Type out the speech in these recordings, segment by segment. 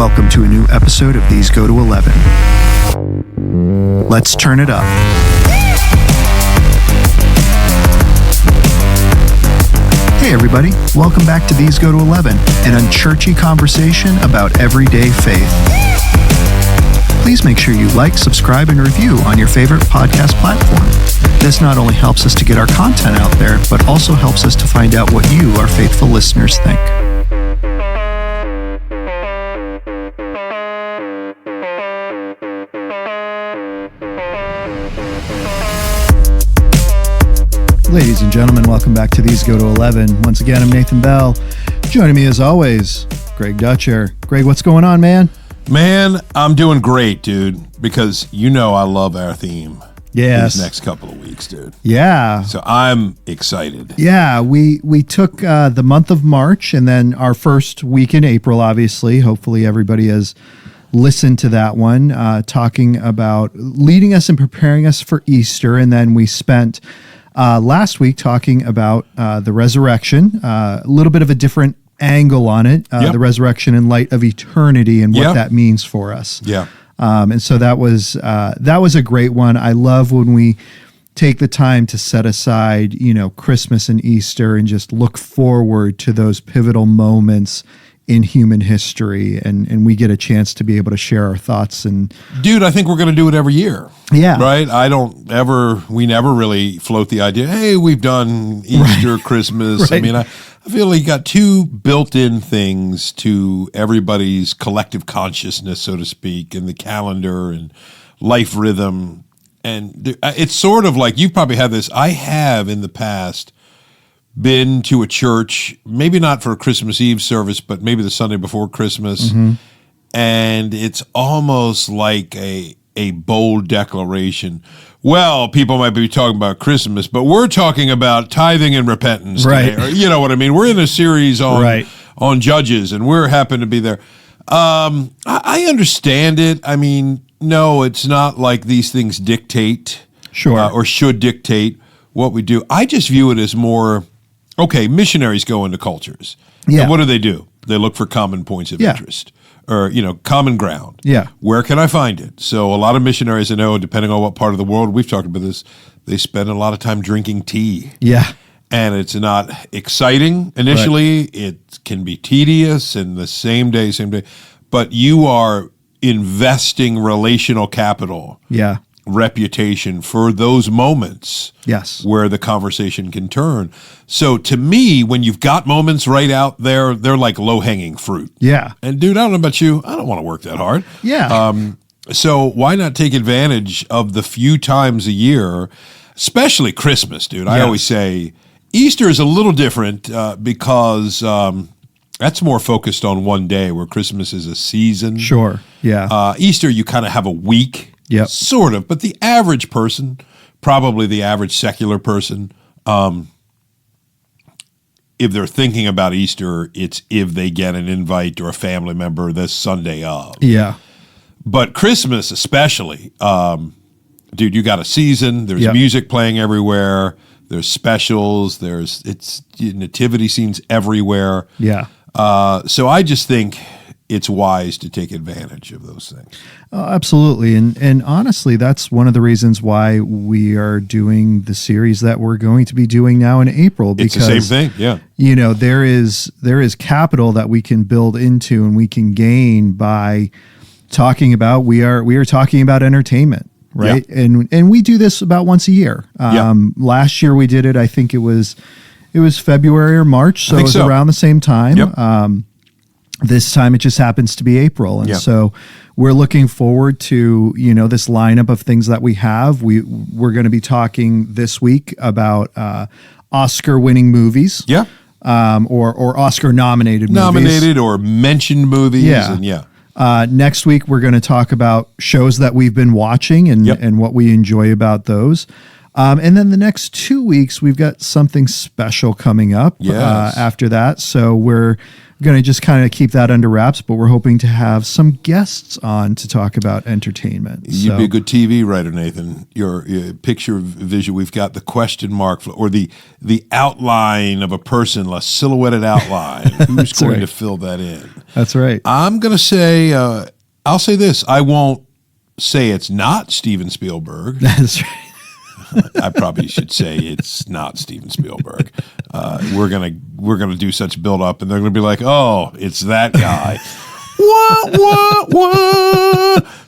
Welcome to a new episode of These Go to 11. Let's turn it up. Hey everybody, welcome back to These Go to 11, an unchurchy conversation about everyday faith. Please make sure you like, subscribe, and review on your favorite podcast platform. This not only helps us to get our content out there, but also helps us to find out what you, our faithful listeners, think. Ladies and gentlemen, welcome back to These Go to 11. Once again, I'm Nathan Bell. Joining me as always, Greg Dutcher. Greg, what's going on, man? Man, I'm doing great, dude, because you know I love our theme. Yes. These next couple of weeks, dude. Yeah. So I'm excited. Yeah, we took the month of March and then our first week in April, obviously. Hopefully everybody has listened to that one, talking about leading us and preparing us for Easter. And then we spent last week talking about the resurrection, a little bit of a different angle on it, the resurrection in light of eternity and what that means for us. Yeah. And so that was a great one. I love when we take the time to set aside, Christmas and Easter and just look forward to those pivotal moments in human history, and we get a chance to be able to share our thoughts. And dude, I think we're going to do it every year. Yeah. Right? We never really float the idea, hey, we've done Easter, right. Christmas. Right. I mean, I feel like you got two built-in things to everybody's collective consciousness, so to speak, and the calendar and life rhythm. And it's sort of like, you've probably had this, I have in the past been to a church, maybe not for a Christmas Eve service, but maybe the Sunday before Christmas. Mm-hmm. And it's almost like a bold declaration. Well, people might be talking about Christmas, but we're talking about tithing and repentance. Right. Today. You know what I mean? We're in a series on Judges, and we're happen to be there. I understand it. I mean, no, it's not like these things dictate or should dictate what we do. I just view it as more, okay, missionaries go into cultures. Yeah. And what do? They look for common points of interest or, common ground. Yeah. Where can I find it? So a lot of missionaries I know, depending on what part of the world, we've talked about this, they spend a lot of time drinking tea. Yeah. And it's not exciting initially. Right. It can be tedious and the same day. But you are investing relational capital. Yeah. Reputation for those moments where the conversation can turn. So to me, when you've got moments right out there, they're like low-hanging fruit. Yeah. And dude, I don't know about you, I don't want to work that hard. Yeah. So why not take advantage of the few times a year, especially Christmas, dude? I always say Easter is a little different because that's more focused on one day, where Christmas is a season. Sure. Yeah. Easter, you kind of have a week. Yep. Sort of, but the average person, probably the average secular person, if they're thinking about Easter, it's if they get an invite or a family member this Sunday of. Yeah. But Christmas especially, dude, you got a season, there's music playing everywhere, there's specials, it's nativity scenes everywhere. Yeah. So I just think it's wise to take advantage of those things. Absolutely. And honestly, that's one of the reasons why we are doing the series that we're going to be doing now in April. Because, it's the same thing, yeah. There is capital that we can build into and we can gain by talking about, we are talking about entertainment, right? Yeah. And we do this about once a year. Last year we did it, I think it was February or March, so it was around the same time. Yep. This time it just happens to be April. And so we're looking forward to, this lineup of things that we have. We're going to be talking this week about Oscar winning movies. Yeah. Or Oscar nominated or mentioned movies. Yeah. And next week we're going to talk about shows that we've been watching and what we enjoy about those. And then the next 2 weeks we've got something special coming up after that. So we're going to just kind of keep that under wraps, but we're hoping to have some guests on to talk about entertainment. You'd be a good TV writer, Nathan. Your picture visual, we've got the question mark or the outline of a person, a silhouetted outline. Who's going to fill that in? That's right. I'm going to say, I'll say this. I won't say it's not Steven Spielberg. That's right. I probably should say it's not Steven Spielberg. We're gonna do such build up, and they're gonna be like, "Oh, it's that guy." What?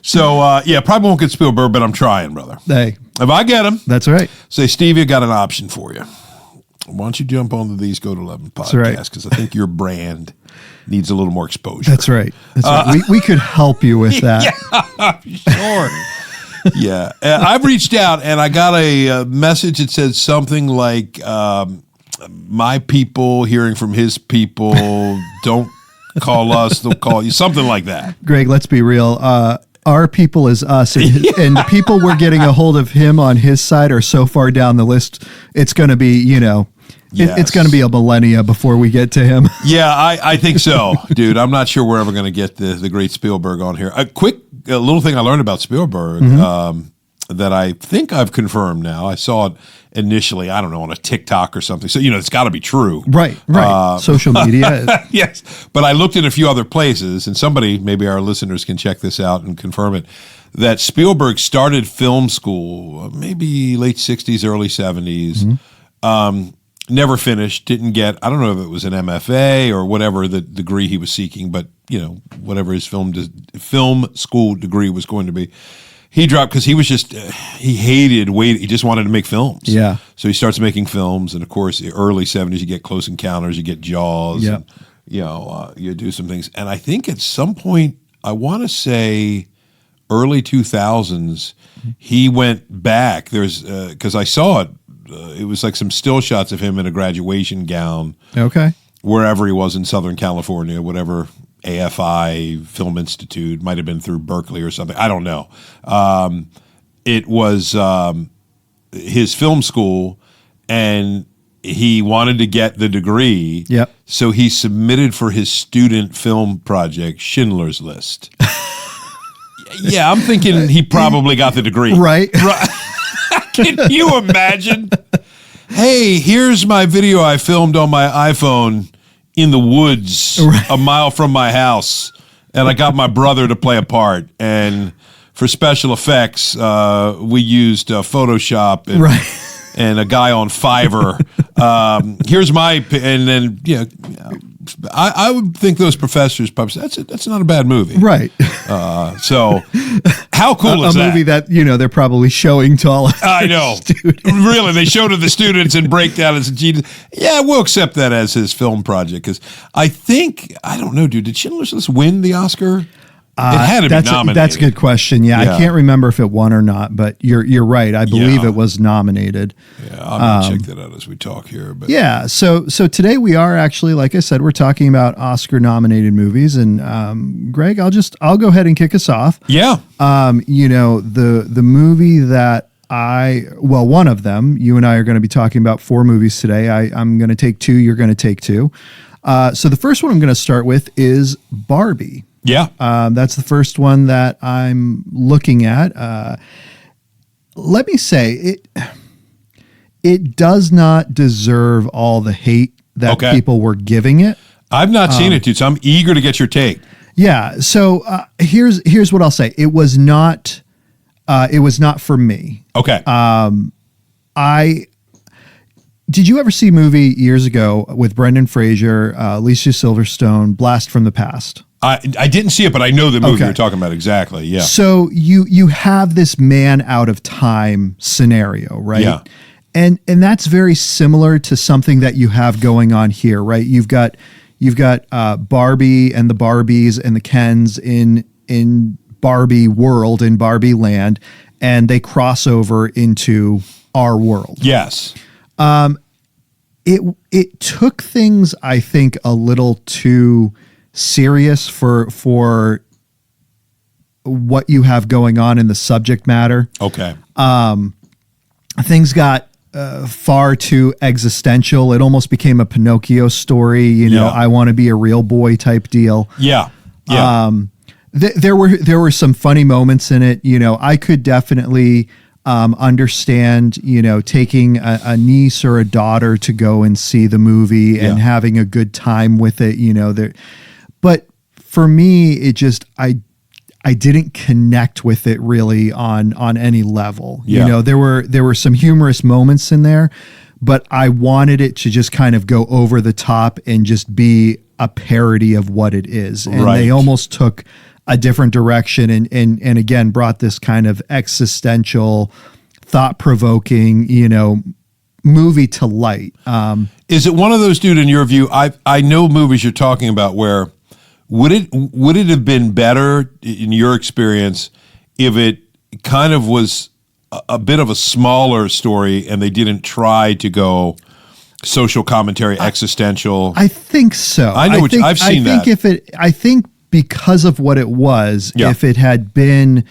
So yeah, probably won't get Spielberg, but I'm trying, brother. Hey, If I get him, that's right. say, Steve, you got an option for you. Why don't you jump onto these Go to 11 podcasts? Because I think your brand needs a little more exposure. That's right. That's right. We could help you with that. Yeah, sure. Yeah, I've reached out and I got a message that said something like, "My people hearing from his people, don't call us, they'll call you," something like that. Greg, let's be real. Our people is us, and the people we're getting a hold of him on his side are so far down the list. It's going to be, it's going to be a millennia before we get to him. Yeah, I think so, dude. I'm not sure we're ever going to get the great Spielberg on here. A little thing I learned about Spielberg that I think I've confirmed now. I saw it initially, I don't know, on a TikTok or something. So, it's got to be true. Right. Social media. Yes. But I looked in a few other places, and somebody, maybe our listeners can check this out and confirm it, that Spielberg started film school maybe late 60s, early 70s. Never finished, didn't get, I don't know if it was an MFA or whatever the degree he was seeking, but, whatever his film school degree was going to be. He dropped because he was just, he hated waiting. He just wanted to make films. Yeah. So he starts making films. And of course, the early 70s, you get Close Encounters, you get Jaws. Yeah. And, you do some things. And I think at some point, I want to say early 2000s, he went back. There's, because I saw it, it was like some still shots of him in a graduation gown. Okay. Wherever he was in Southern California, whatever AFI Film Institute, might have been through Berkeley or something. I don't know. It was his film school, and he wanted to get the degree. Yep. So he submitted for his student film project, Schindler's List. Yeah, I'm thinking he probably got the degree. Right. Can you imagine? Hey, here's my video I filmed on my iPhone in the woods a mile from my house, and I got my brother to play a part. And for special effects, we used Photoshop and a guy on Fiverr. Here's my, and then I would think those professors probably that's not a bad movie, right? So how cool is that? A movie that they're probably showing to all. I know, really, they show to the students and break down as a genius. Yeah, we'll accept that as his film project because I don't know, dude. Did Schindler's List win the Oscar? It had to be nominated. That's a good question. Yeah, I can't remember if it won or not, but you're right. I believe it was nominated. Yeah, I'm gonna check that out as we talk here. But yeah, so today we are actually, like I said, we're talking about Oscar-nominated movies, and Greg, I'll go ahead and kick us off. Yeah, the movie that one of them, you and I are going to be talking about 4 movies today. I'm going to take 2. You're going to take 2. So the first one I'm going to start with is Barbie. Yeah. That's the first one that I'm looking at. Let me say, it does not deserve all the hate that people were giving it. I've not seen it, dude, so I'm eager to get your take. Yeah. So here's what I'll say. It was not for me. Okay. Did you ever see a movie years ago with Brendan Fraser, Alicia Silverstone, Blast from the Past? I didn't see it, but I know the movie you're talking about exactly. Yeah. So you have this man out of time scenario, right? Yeah. And that's very similar to something that you have going on here, right? You've got Barbie and the Barbies and the Kens in Barbie world, in Barbie land, and they cross over into our world. Yes. It took things, I think, a little too serious for what you have going on in the subject matter. Okay. Things got far too existential. It almost became a Pinocchio story, I want to be a real boy type deal. Yeah. Yeah. There were some funny moments in it. I could definitely understand, taking a niece or a daughter to go and see the movie and having a good time with it, but for me, it just I didn't connect with it really on any level. Yeah. You know, there were some humorous moments in there, but I wanted it to just kind of go over the top and just be a parody of what it is. And Right. they almost took a different direction and again brought this kind of existential, thought-provoking, you know, movie to light. Is it one of those, dude, in your view? I know movies you're talking about where would it have been better in your experience if it kind of was a bit of a smaller story and they didn't try to go social commentary, existential? I think so. I know I've seen that. I think because of what it was, Yeah. if it had been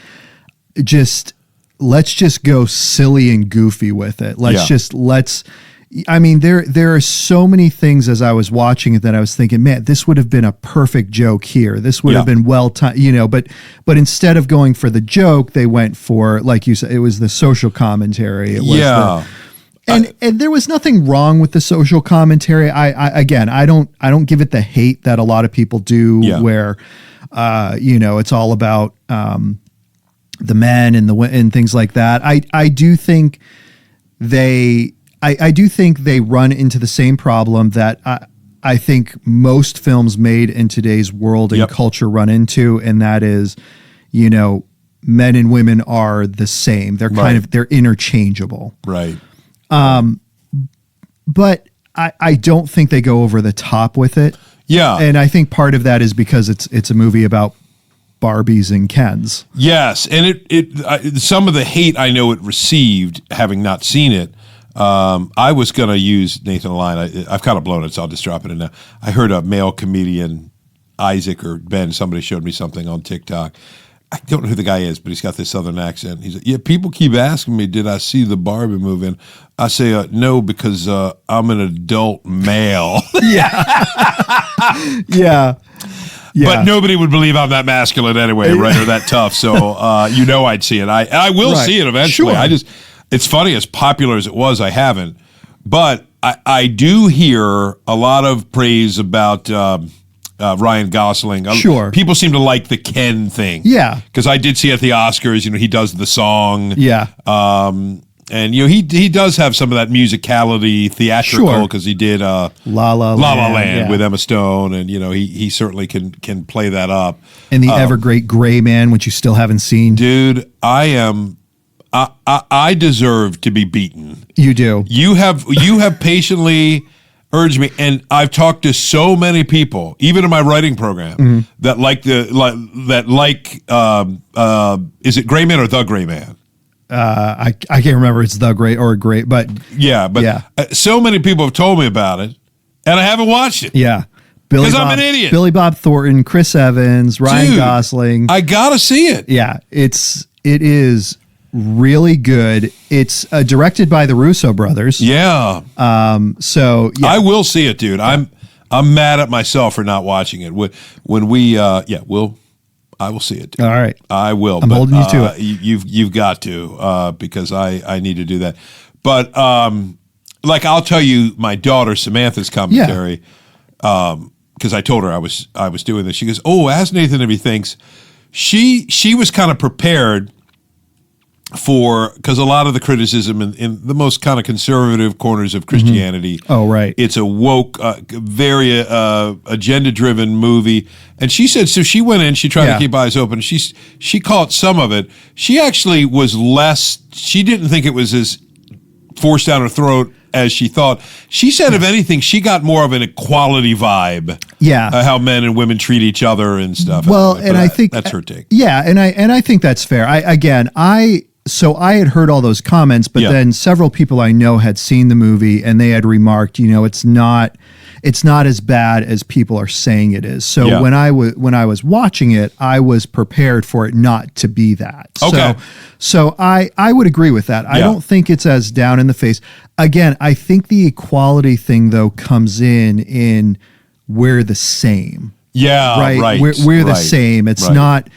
just, let's just go silly and goofy with it. I mean, there are so many things as I was watching it that I was thinking, man, this would have been a perfect joke here. This would have been well timed, you know, but instead of going for the joke, they went for, like you said, it was the social commentary. It was and there was nothing wrong with the social commentary. I don't give it the hate that a lot of people do, where, you know, it's all about the men and things like that. I do think I do think they run into the same problem that I think most films made in today's world and culture run into, and that is, you know, men and women are the same. They're they're interchangeable. Right. But I don't think they go over the top with it. Yeah. And I think part of that is because it's a movie about Barbies and Kens. Yes, and some of the hate I know it received, having not seen it. I was going to use Nathan Lyon. I've kind of blown it, so I'll just drop it in now. I heard a male comedian, Isaac or Ben, somebody showed me something on TikTok. I don't know who the guy is, but he's got this southern accent. He's like, yeah, people keep asking me, did I see the Barbie movie? And I say, no, because I'm an adult male. Yeah. But nobody would believe I'm that masculine anyway, right, or that tough. So, you know, I'd see it. I will see it eventually. Sure. It's funny, as popular as it was, I haven't. But I do hear a lot of praise about Ryan Gosling. Sure. People seem to like the Ken thing. Yeah. Because I did see at the Oscars, you know, he does the song. Yeah. And, you know, he does have some of that musicality, theatrical, because he did La La Land with Emma Stone, and, you know, he certainly can play that up. And the ever great Gray Man, which you still haven't seen. Dude, I deserve to be beaten. You do. You have patiently urged me, and I've talked to so many people, even in my writing program, that is it Gray Man or the Gray Man? I can't remember. It's the Great or Great, but so many people have told me about it, and I haven't watched it. Yeah, because I'm an idiot. Billy Bob Thornton, Chris Evans, Ryan Gosling. I gotta see it. Yeah, it is really good. It's directed by the Russo brothers. Yeah. So yeah. I will see it, dude. I'm mad at myself for not watching it. I will see it, dude. All right. I will. I'm holding you to it. You've got to, because I need to do that. But like, I'll tell you my daughter Samantha's commentary, because I told her I was doing this. She goes, "Oh, ask Nathan if he thinks." She was kind of prepared because a lot of the criticism in the most kind of conservative corners of Christianity. Oh, right. It's a woke, very agenda-driven movie. And she said, so she went in, she tried to keep eyes open. She caught some of it. She actually was she didn't think it was as forced down her throat as she thought. She said, if anything, she got more of an equality vibe. Yeah. How men and women treat each other and stuff. Well, and I think that's her take. Yeah. And I think that's fair. So I had heard all those comments, but then several people I know had seen the movie and they had remarked, you know, it's not as bad as people are saying it is. So when I was watching it, I was prepared for it not to be that. Okay. So I would agree with that. I don't think it's as down in the face. Again, I think the equality thing though comes in we're the same. Yeah. Right. We're the same. It's not.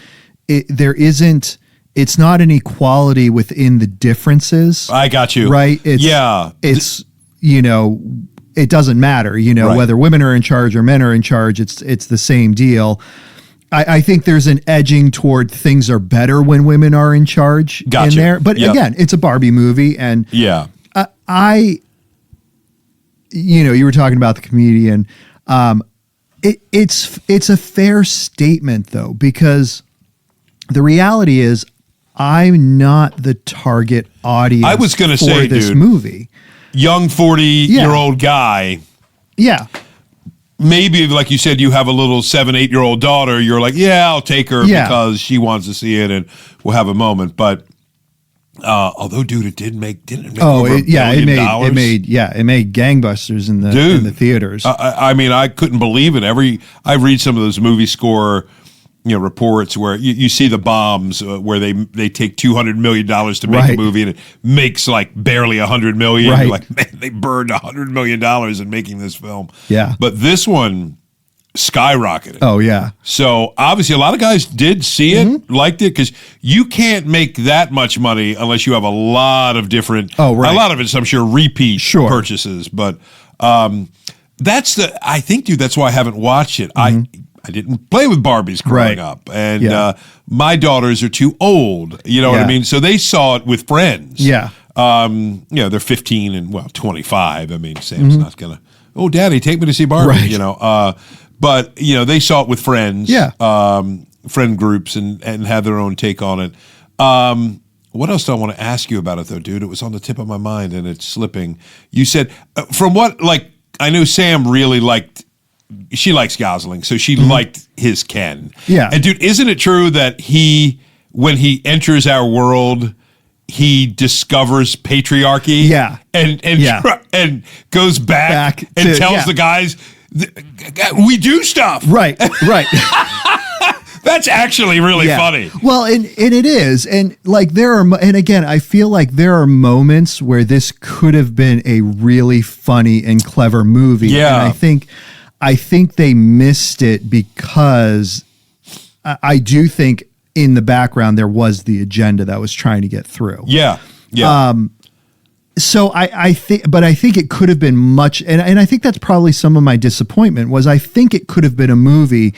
It's not an equality within the differences. I got you. Right? It's you know, it doesn't matter, you know, whether women are in charge or men are in charge, it's the same deal. I think there's an edging toward things are better when women are in charge Gotcha. in there. But Yep. again, it's a Barbie movie, and Yeah. you were talking about the comedian. It's a fair statement though, because the reality is I'm not the target audience. I was gonna for say, this dude, movie. Young 40-year-old guy. Yeah. Maybe, like you said, you have a little 7-8-year-old daughter. You're like, yeah, I'll take her Yeah. because she wants to see it and we'll have a moment. But although, dude, didn't it make over $1 billion? It made gangbusters in the theaters. I mean, I couldn't believe it. I read some of those movie score, reports where you see the bombs where they take $200 million to make a movie and it makes like barely $100 million. Right. You're like, man, they burned $100 million in making this film. Yeah. But this one skyrocketed. Oh yeah. So obviously a lot of guys did see it, liked it, because you can't make that much money unless you have a lot of different. Oh, right. A lot of it's, I'm sure, repeat Sure. purchases. But I think, dude, that's why I haven't watched it. I didn't play with Barbies growing Right. up, and my daughters are too old. You know what I Yeah. mean? So they saw it with friends. Yeah. They're 15 and 25. I mean, Sam's not gonna. Oh, Daddy, take me to see Barbie. Right. But they saw it with friends. Yeah. Friend groups and had their own take on it. What else do I want to ask you about it though, dude? It was on the tip of my mind and it's slipping. You said from what I know Sam really liked. She likes Gosling, so she liked his Ken. Yeah. And dude, isn't it true that when he enters our world, he discovers patriarchy? Yeah. And goes back and to- tells the guys, we do stuff. Right. Right. That's actually really funny. Well, and it is. And and again, I feel like there are moments where this could have been a really funny and clever movie. Yeah. And I think they missed it because I do think in the background there was the agenda that was trying to get through. Yeah. Yeah. So I think it could have been much, and I think that's probably some of my disappointment was I think it could have been a movie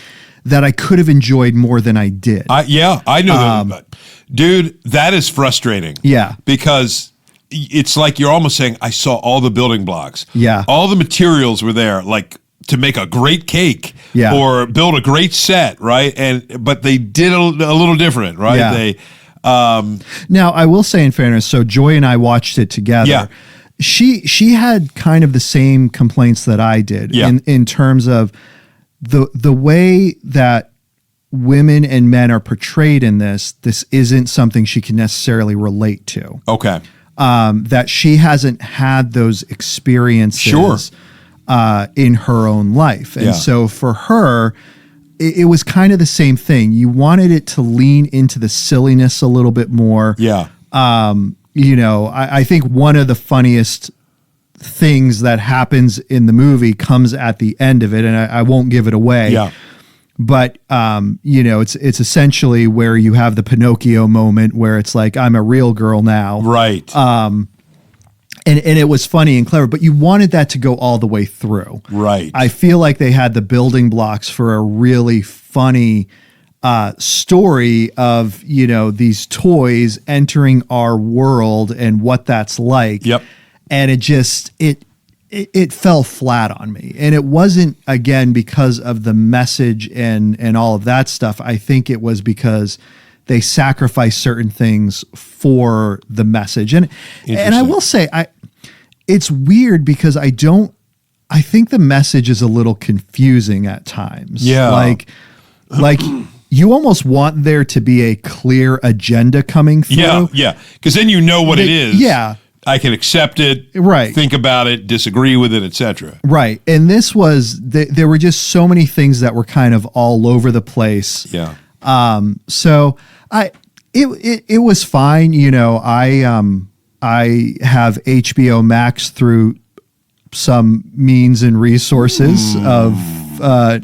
that I could have enjoyed more than I did. I know that. Dude, that is frustrating. Yeah. Because it's like you're almost saying, I saw all the building blocks. Yeah. All the materials were there, like to make a great cake or build a great set, right? But they did a little different, right? Yeah. They Now, I will say in fairness, so Joy and I watched it together. Yeah. She had kind of the same complaints that I did in terms of the way that women and men are portrayed in this isn't something she can necessarily relate to. Okay. That she hasn't had those experiences in her own life. And so for her, it was kind of the same thing. You wanted it to lean into the silliness a little bit more. Yeah. I think one of the funniest things that happens in the movie comes at the end of it, and I won't give it away. Yeah. But it's essentially where you have the Pinocchio moment where it's like, I'm a real girl now. Right. And it was funny and clever, but you wanted that to go all the way through. Right. I feel like they had the building blocks for a really funny story of, these toys entering our world and what that's like. Yep. And it fell flat on me. And it wasn't, again, because of the message and all of that stuff. I think it was because they sacrifice certain things for the message. And I will say, it's weird because I think the message is a little confusing at times. Yeah. Like you almost want there to be a clear agenda coming through. Yeah. Yeah. Because then you know what it is. Yeah. I can accept it, right? Think about it, disagree with it, etc. Right. And this was there were just so many things that were kind of all over the place. Yeah. So it was fine. I have HBO Max through some means and resources of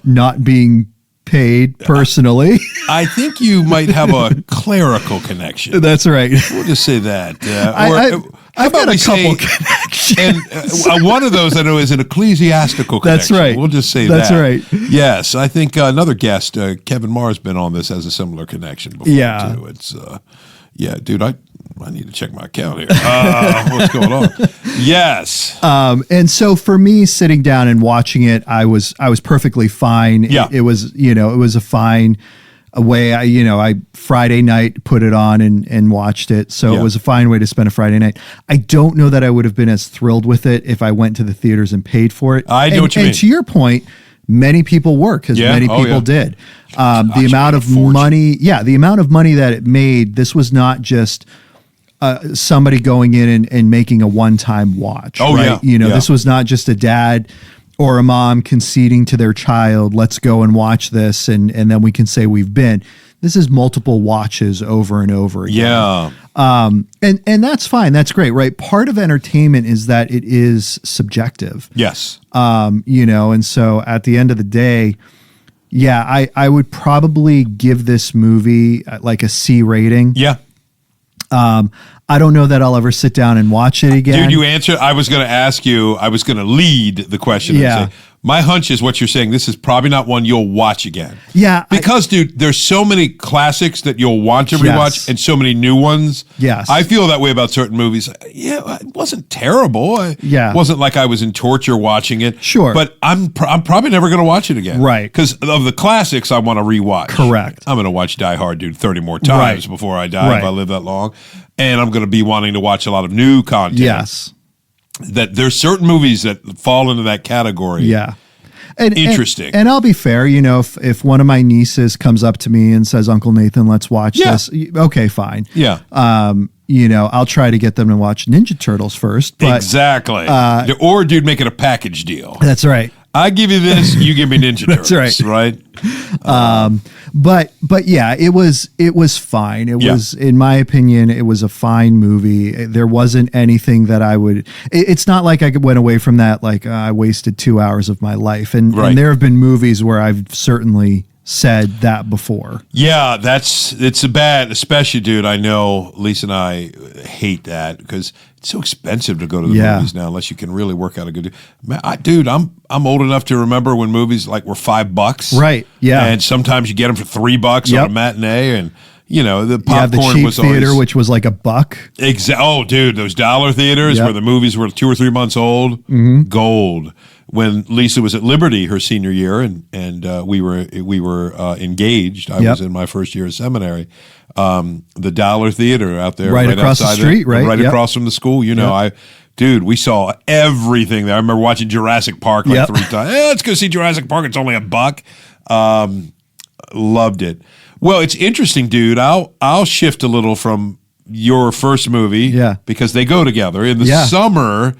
not being paid personally. I think you might have a clerical connection. That's right. We'll just say that. I've got a couple connections. And one of those I know is an ecclesiastical That's connection. right. We'll just say That's that. right. Yes, I think another guest, Kevin Marr's been on this, has a similar connection before, Yeah. too. It's, dude, I need to check my account here. What's going on? Yes. And so for me, sitting down and watching it, I was perfectly fine. Yeah. It was, it was a fine way. I Friday night put it on and watched it. So Yeah. it was a fine way to spend a Friday night. I don't know that I would have been as thrilled with it if I went to the theaters and paid for it. I know what you mean. And to your point, many people were, because Yeah. many Oh, people yeah. did. The amount made a of fortune. money, the amount of money that it made, this was not just somebody going in and making a one-time watch. Oh, right? yeah. Yeah. This was not just a dad or a mom conceding to their child, let's go and watch this, and then we can say we've been. This is multiple watches over and over again. Yeah. And that's fine. That's great, right? Part of entertainment is that it is subjective. Yes. And so at the end of the day, I would probably give this movie like a C rating. Yeah. I don't know that I'll ever sit down and watch it again. Dude, you answer. I was going to ask you, I was going to lead the question. Yeah. And say, my hunch is what you're saying. This is probably not one you'll watch again. Yeah. Because, dude, there's so many classics that you'll want to rewatch Yes. and so many new ones. Yes. I feel that way about certain movies. Yeah, it wasn't terrible. It wasn't like I was in torture watching it. Sure. But I'm probably never going to watch it again. Right. Because of the classics I want to rewatch. Correct. I'm going to watch Die Hard, dude, 30 more times Right. before I die Right. if I live that long. And I'm going to be wanting to watch a lot of new content. Yes. That there's certain movies that fall into that category. Yeah. And, Interesting. And I'll be fair, if one of my nieces comes up to me and says, Uncle Nathan, let's watch this. Okay, fine. Yeah. I'll try to get them to watch Ninja Turtles first. But exactly. Or, dude, make it a package deal. That's right. I give you this, you give me Ninja Turtles. That's right. But yeah, it was fine. It was, in my opinion, it was a fine movie. There wasn't anything that I would. It's not like I went away from that like I wasted 2 hours of my life. And there have been movies where I've certainly said that before. Yeah, it's a bad, especially, dude. I know Lisa and I hate that because it's so expensive to go to the movies now, unless you can really work out a good. Dude, I'm old enough to remember when movies like were $5, right? Yeah, and sometimes you get them for $3 on a matinee, and the popcorn the cheap was theater, always, which was like $1. Oh, dude, those dollar theaters where the movies were 2 or 3 months old, gold. When Lisa was at Liberty her senior year, and we were engaged. I was in my first year of seminary. The Dollar Theater out there, right across the street, right across from the school. Dude, we saw everything there. I remember watching Jurassic Park 3 times. Hey, let's go see Jurassic Park. It's only $1. Loved it. Well, it's interesting, dude. I'll shift a little from your first movie, because they go together. In the summer,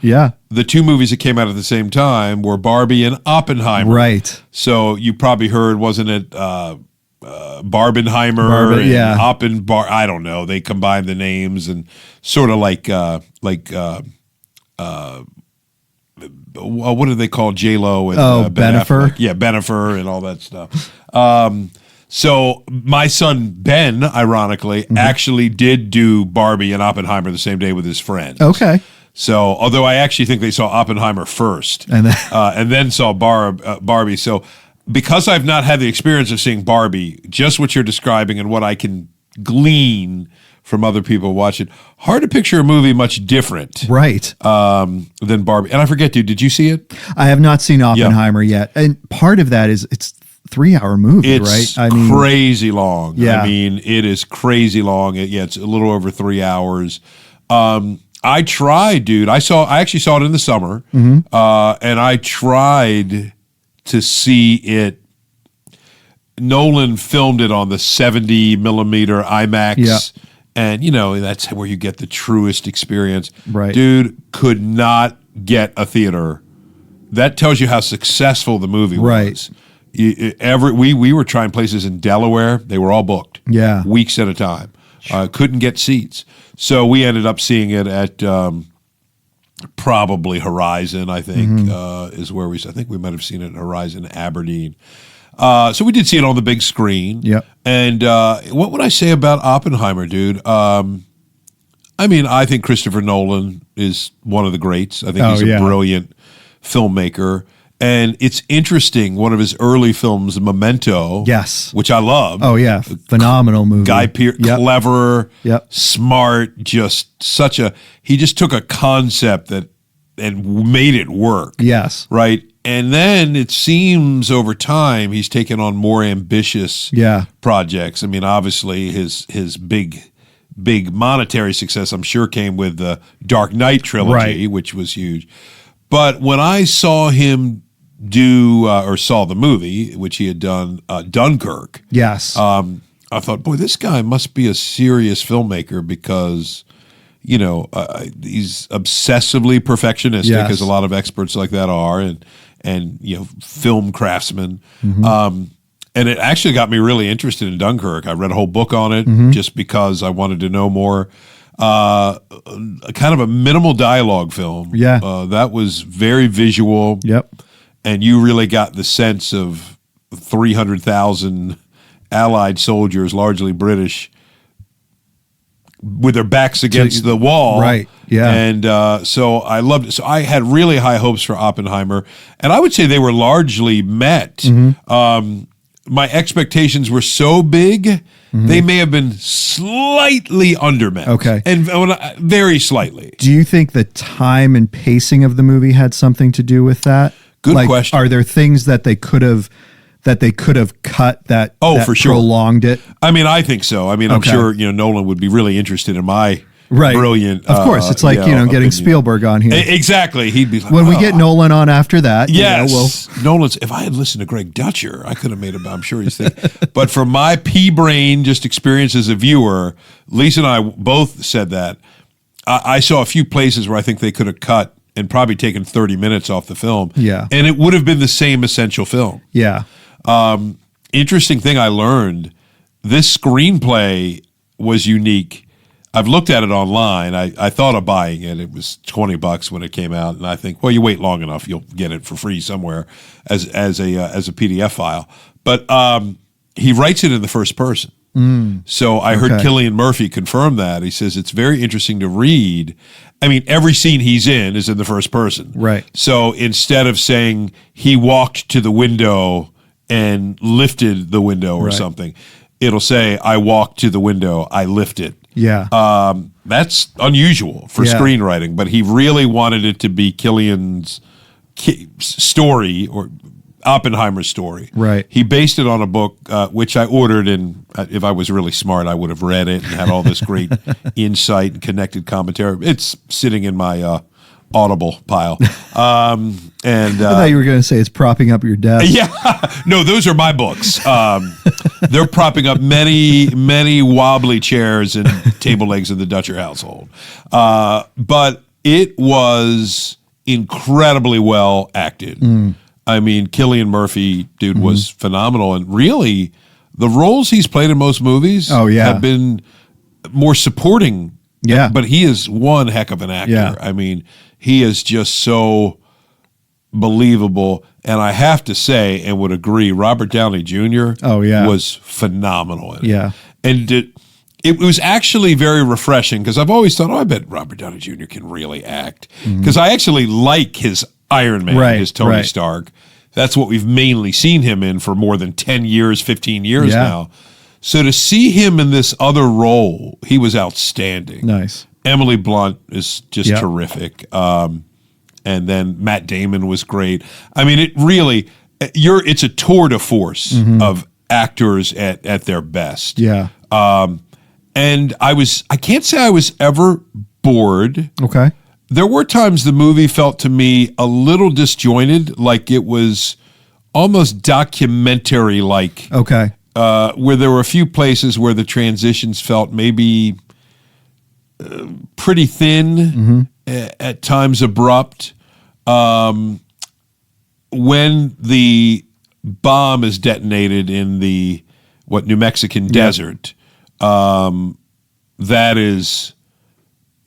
the two movies that came out at the same time were Barbie and Oppenheimer. Right. So you probably heard, wasn't it Barbenheimer and I don't know. They combined the names and sort of like what do they call J-Lo and Ben Bennifer? Affleck? Yeah, Bennifer and all that stuff. So my son Ben, ironically, actually did do Barbie and Oppenheimer the same day with his friends. Okay. So, although I actually think they saw Oppenheimer first, and then saw Barbie. So, because I've not had the experience of seeing Barbie, just what you're describing and what I can glean from other people watching, hard to picture a movie much different, right, than Barbie. And I forget, dude, did you see it? I have not seen Oppenheimer yet, and part of that is it's 3-hour movie, it's right? Crazy long. Yeah. I mean, it is crazy long. It's a little over 3 hours. I tried, dude. I actually saw it in the summer, and I tried to see it. Nolan filmed it on the 70 millimeter IMAX, and that's where you get the truest experience. Right, dude, could not get a theater. That tells you how successful the movie was. We were trying places in Delaware. They were all booked. Yeah, weeks at a time. Couldn't get seats. So we ended up seeing it at probably Horizon, I think, is where I think we might have seen it at Horizon Aberdeen. So we did see it on the big screen. Yep. And what would I say about Oppenheimer, dude? I mean, I think Christopher Nolan is one of the greats. I think Oh, he's a yeah. brilliant filmmaker. And it's interesting, one of his early films, Memento, Yes. which I love. Oh yeah, phenomenal movie. Guy Pearce, Yep. clever, Yep. smart, just such a, he just took a concept and made it work. Yes. Right. And then it seems over time he's taken on more ambitious Yeah. projects. I mean, obviously his big monetary success, I'm sure, came with the Dark Knight trilogy, Right. which was huge. But when I saw him do or saw the movie, which he had done, Dunkirk, Yes. I thought, boy, this guy must be a serious filmmaker because, you know, he's obsessively perfectionistic, Yes. as a lot of experts like that are, and you know, film craftsmen. And it actually got me really interested in Dunkirk. I read a whole book on it just because I wanted to know more. Kind of a minimal dialogue film. Yeah. That was very visual. Yep. And you really got the sense of 300,000 Allied soldiers, largely British, with their backs against the wall. Right, yeah. And so I loved it. So I had really high hopes for Oppenheimer, and I would say they were largely met. Mm-hmm. My expectations were so big, they may have been slightly undermet. Okay. And very slightly. Do you think the time and pacing of the movie had something to do with that? Good question. Are there things that they could have cut that? Oh, that for sure. prolonged it. I mean, I think so. I mean, I'm Okay. sure, you know, Nolan would be really interested in my Right. brilliant. Of course, it's like getting opinion. Spielberg on here. Exactly. He'd be like, When we "Oh, get Nolan on after that, yes, Nolan's. If I had listened to Greg Dutcher, I could have made him. I'm sure he's thinking. But for my pea brain, just experience as a viewer, Lisa and I both said that. I saw a few places where I think they could have cut and probably taken 30 minutes off the film. Yeah. And it would have been the same essential film. yeah, Interesting thing I learned, this screenplay was unique. I've looked at it online. I thought of buying it. It was $20 when it came out, and I think, well, you wait long enough, you'll get it for free somewhere as a PDF file. But he writes it in the first person. So I heard Okay. Cillian Murphy confirm that. He says it's very interesting to read. I mean, every scene he's in is in the first person. Right. So instead of saying he walked to the window and lifted the window or Right. something, it'll say, I walked to the window, I lifted. yeah, That's unusual for Yeah. screenwriting, but he really wanted it to be Cillian's story, or Oppenheimer's story. Right. He based it on a book, which I ordered, and if I was really smart, I would have read it and had all this great insight and connected commentary. It's sitting in my Audible pile. And I thought you were going to say it's propping up your desk. yeah, no, those are my books. They're propping up many wobbly chairs and table legs in the Dutcher household. But it was incredibly well acted. I mean, Cillian Murphy, dude, was phenomenal. And really, the roles he's played in most movies Oh, yeah. have been more supporting. Yeah. But he is one heck of an actor. Yeah. I mean, he is just so believable. And I have to say, and would agree, Robert Downey Jr. Oh, yeah. was phenomenal in it. Yeah. And it was actually very refreshing because I've always thought, I bet Robert Downey Jr. can really act. Because I actually like his Iron Man, Right, his Tony right. Stark. That's what we've mainly seen him in for more than 10 years, 15 years Yeah. now. So to see him in this other role, he was outstanding. Nice. Emily Blunt is just Yep. terrific. And then Matt Damon was great. I mean, it really, it's a tour de force of actors at their best. Yeah. And I can't say I was ever bored. Okay. There were times the movie felt to me a little disjointed, like it was almost documentary-like. Okay. Where there were a few places where the transitions felt maybe pretty thin, at times abrupt. When the bomb is detonated in the New Mexican desert,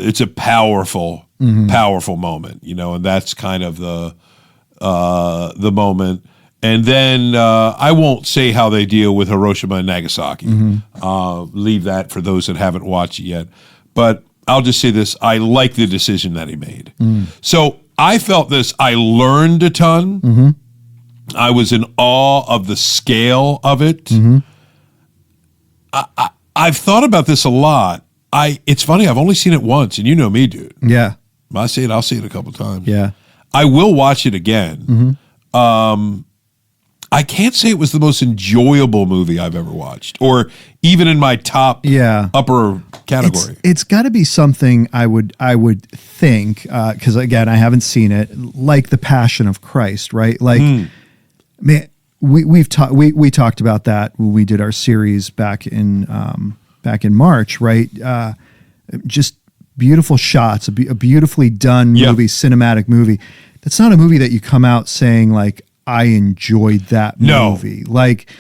it's a powerful moment, and that's kind of the moment. And then I won't say how they deal with Hiroshima and Nagasaki. Leave that for those that haven't watched it yet. But I'll just say this. I like the decision that he made. So I felt this. I learned a ton. I was in awe of the scale of it. I've thought about this a lot. It's funny. I've only seen it once, and you know me, dude. Yeah. I see it. I'll see it a couple times. Yeah. I will watch it again. I can't say it was the most enjoyable movie I've ever watched, or even in my top upper category. It's got to be something I would think, because again, I haven't seen it, like The Passion of Christ, right? Like, man, we talked about that when we did our series back in March, right? Just beautiful shots, a beautifully done movie, cinematic movie. That's not a movie that you come out saying like, I enjoyed that movie. Like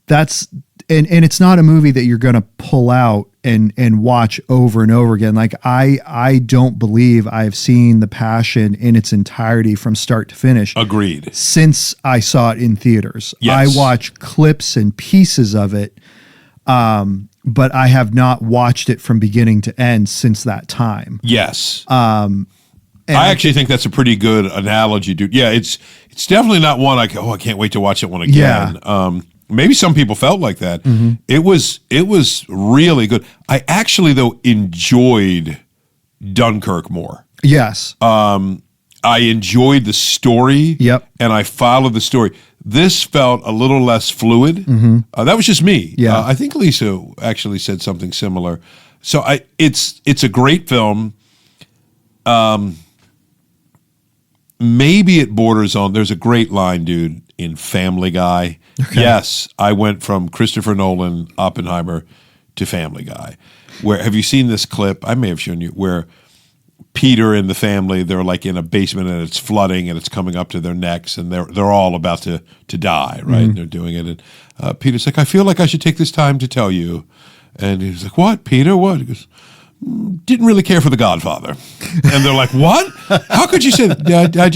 that's, and it's not a movie that you're going to pull out and watch over and over again. Like I don't believe I've seen The Passion in its entirety from start to finish. Agreed. Since I saw it in theaters. Yes. I watch clips and pieces of it. But I have not watched it from beginning to end since that time. Yes. I actually think that's a pretty good analogy, dude. Yeah, it's definitely not one I can't wait to watch that one again. Yeah. Maybe some people felt like that. It was really good. I actually though enjoyed Dunkirk more. Yes. I enjoyed the story. Yep. And I followed the story. This felt a little less fluid. That was just me. Yeah. I think Lisa actually said something similar. So it's a great film. Maybe it borders on, there's a great line, dude, in Family Guy. Okay. Yes, I went from Christopher Nolan, Oppenheimer, to Family Guy. Where, have you seen this clip? I may have shown you, where Peter and the family, they're like in a basement and it's flooding and it's coming up to their necks and they're all about to die, right? And they're doing it. And Peter's like, I feel like I should take this time to tell you. And he's like, what, Peter? What? He goes, didn't really care for The Godfather. And they're like, what? How could you say that? Yeah, I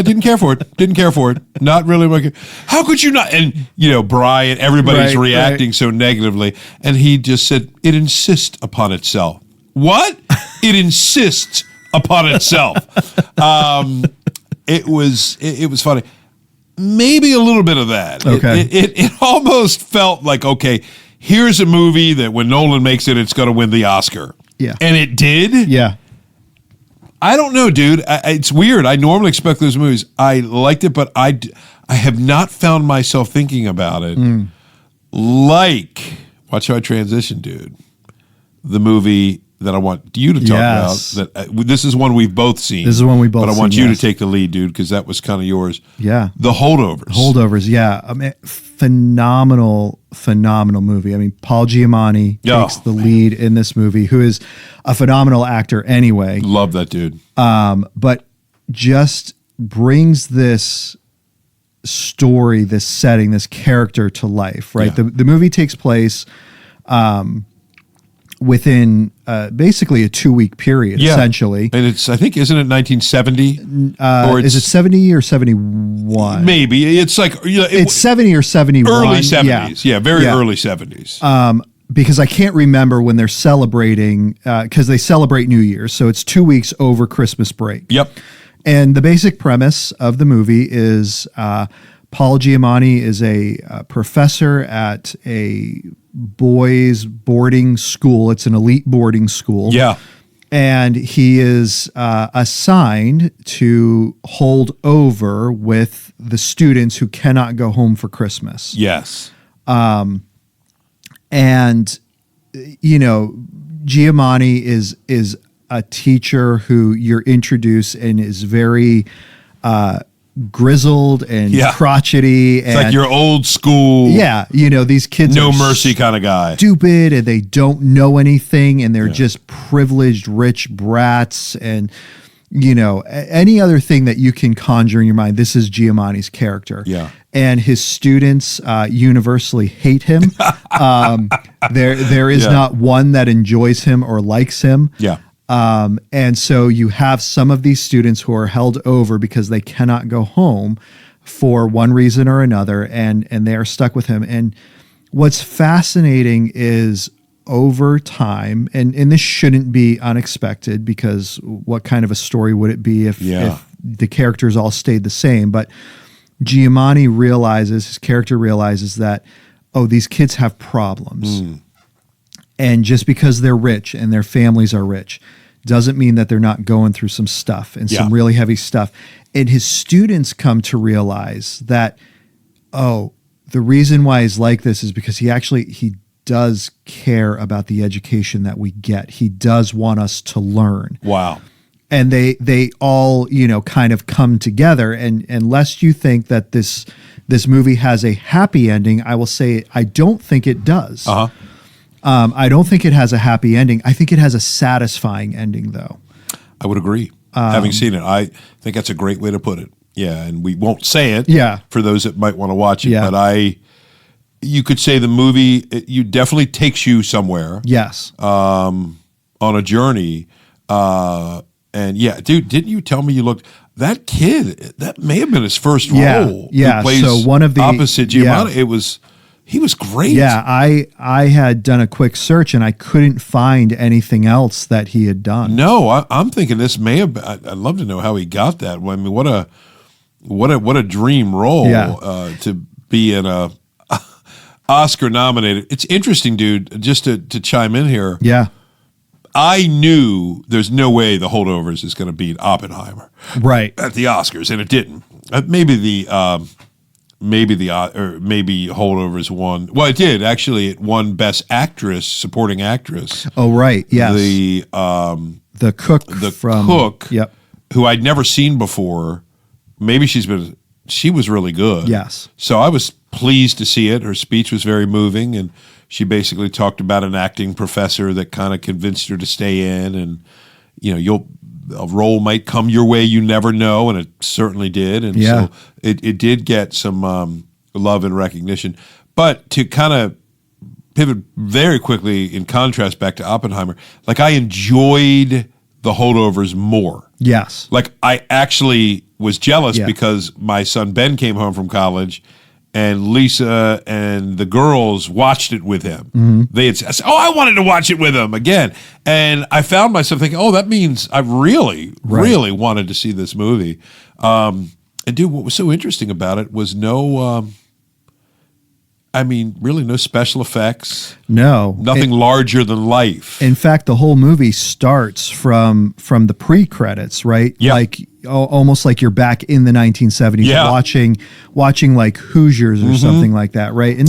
didn't care for it. Didn't care for it. Not really. How could you not? And, Brian, everybody's reacting so negatively. And he just said, it insists upon itself. What? It insists upon itself. It was funny. Maybe a little bit of that. Okay. It almost felt like, okay, here's a movie that when Nolan makes it, it's going to win the Oscar. Yeah. And it did? Yeah. I don't know, dude. It's weird. I normally expect those movies. I liked it, but I have not found myself thinking about it. Like, watch how I transition, dude. The movie that I want you to talk about. That this is one we've both seen. This is one we both seen. But I want you to take the lead, dude, because that was kind of yours. Yeah. The Holdovers. Holdovers, yeah. I mean, phenomenal movie. I mean, Paul Giamatti takes the lead in this movie, who is a phenomenal actor anyway. Love that dude. But just brings this story, this setting, this character to life, right? Yeah. The movie takes place within basically a 2-week period, essentially. And it's, I think, isn't it 1970? Or is it 70 or 71? Maybe. It's like... it's 70 or 71. Early 70s. Yeah, very early 70s. Because I can't remember when they're celebrating, because they celebrate New Year's, so it's 2 weeks over Christmas break. Yep. And the basic premise of the movie is Paul Giamatti is a professor at a boys' boarding school. It's an elite boarding school. Yeah. And he is assigned to hold over with the students who cannot go home for Christmas. Yes. And, Giamatti is a teacher who you're introduced and is very grizzled and crotchety. It's like your old school. Yeah. These kids no are mercy kind of guy. Stupid, and they don't know anything, and they're just privileged, rich brats, and any other thing that you can conjure in your mind. This is Giamatti's character. Yeah. And his students universally hate him. There is not one that enjoys him or likes him. Yeah. And so you have some of these students who are held over because they cannot go home for one reason or another, and they are stuck with him. And what's fascinating is over time, and this shouldn't be unexpected, because what kind of a story would it be if the characters all stayed the same? But Giamatti his character realizes that, oh, these kids have problems. And just because they're rich and their families are rich doesn't mean that they're not going through some stuff and some really heavy stuff. And his students come to realize that, oh, the reason why he's like this is because he does care about the education that we get. He does want us to learn. Wow. And they all, kind of come together. And lest you think that this movie has a happy ending, I will say I don't think it does. I don't think it has a happy ending. I think it has a satisfying ending, though. I would agree. Having seen it, I think that's a great way to put it. Yeah, and we won't say it for those that might want to watch it, but you could say the movie, you definitely takes you somewhere. Yes. On a journey. And dude, didn't you tell me you looked, that kid, that may have been his first role. Yeah, who plays so one of the opposite Giamatti, he was great. Yeah, I had done a quick search and I couldn't find anything else that he had done. No, I'm thinking this may have been, I'd love to know how he got that. I mean, what a dream role to be in a Oscar nominated. It's interesting, dude, just to chime in here. Yeah. I knew there's no way The Holdovers is going to beat Oppenheimer right at the Oscars, and it didn't. Maybe Holdovers won. Well, it did actually. It won Best Actress, Supporting Actress. Oh, right. Yes. The cook, Yep. Who I'd never seen before. Maybe she was really good. Yes. So I was pleased to see it. Her speech was very moving, and she basically talked about an acting professor that kind of convinced her to stay in, and a role might come your way, you never know, and it certainly did. And so it did get some love and recognition. But to kind of pivot very quickly in contrast back to Oppenheimer, like I enjoyed The Holdovers more. Yes. Like I actually was jealous because my son Ben came home from college and Lisa and the girls watched it with him. Mm-hmm. They had said, I wanted to watch it with him again. And I found myself thinking, that means I really wanted to see this movie. And dude, what was so interesting about it was really no special effects. No. Nothing larger than life. In fact, the whole movie starts from the pre-credits, right? Yeah. Like almost like you're back in the 1970s watching like Hoosiers or something like that, right? And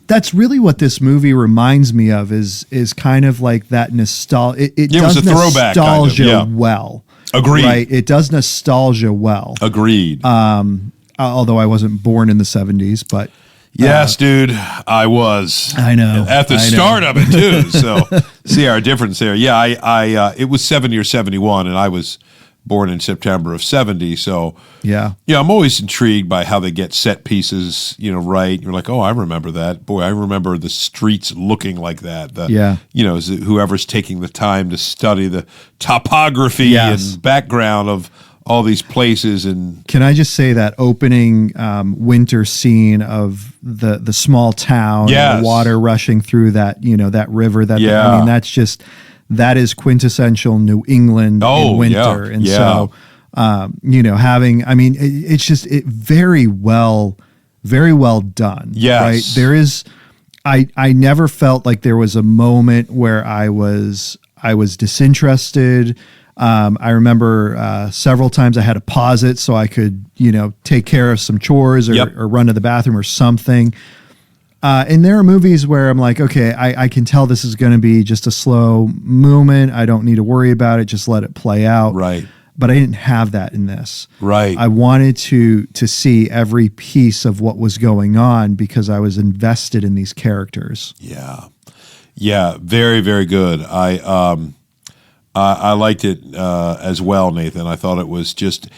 that's really what this movie reminds me of is kind of like that nostalgia. It does was a throwback nostalgia well. Agreed. Right? It does nostalgia well. Agreed. Although I wasn't born in the 70s, but yes, dude, I was. I know. At the start of it, too. So, see our difference there. Yeah, I it was 70 or 71, and I was born in September of 70. So, I'm always intrigued by how they get set pieces, right. You're like, I remember that. Boy, I remember the streets looking like that. Whoever's taking the time to study the topography and background of all these places. And can I just say that opening winter scene of the small town, the water rushing through that that river that is quintessential New England in winter, and so it's very well done. Yes. Right. There is. I never felt like there was a moment where I was disinterested. I remember several times I had to pause it so I could, take care of some chores or run to the bathroom or something. And there are movies where I'm like, okay, I can tell this is going to be just a slow movement. I don't need to worry about it. Just let it play out. Right. But I didn't have that in this. Right. I wanted to see every piece of what was going on because I was invested in these characters. Yeah. Yeah. Very, very good. I liked it as well, Nathan. I thought it was just,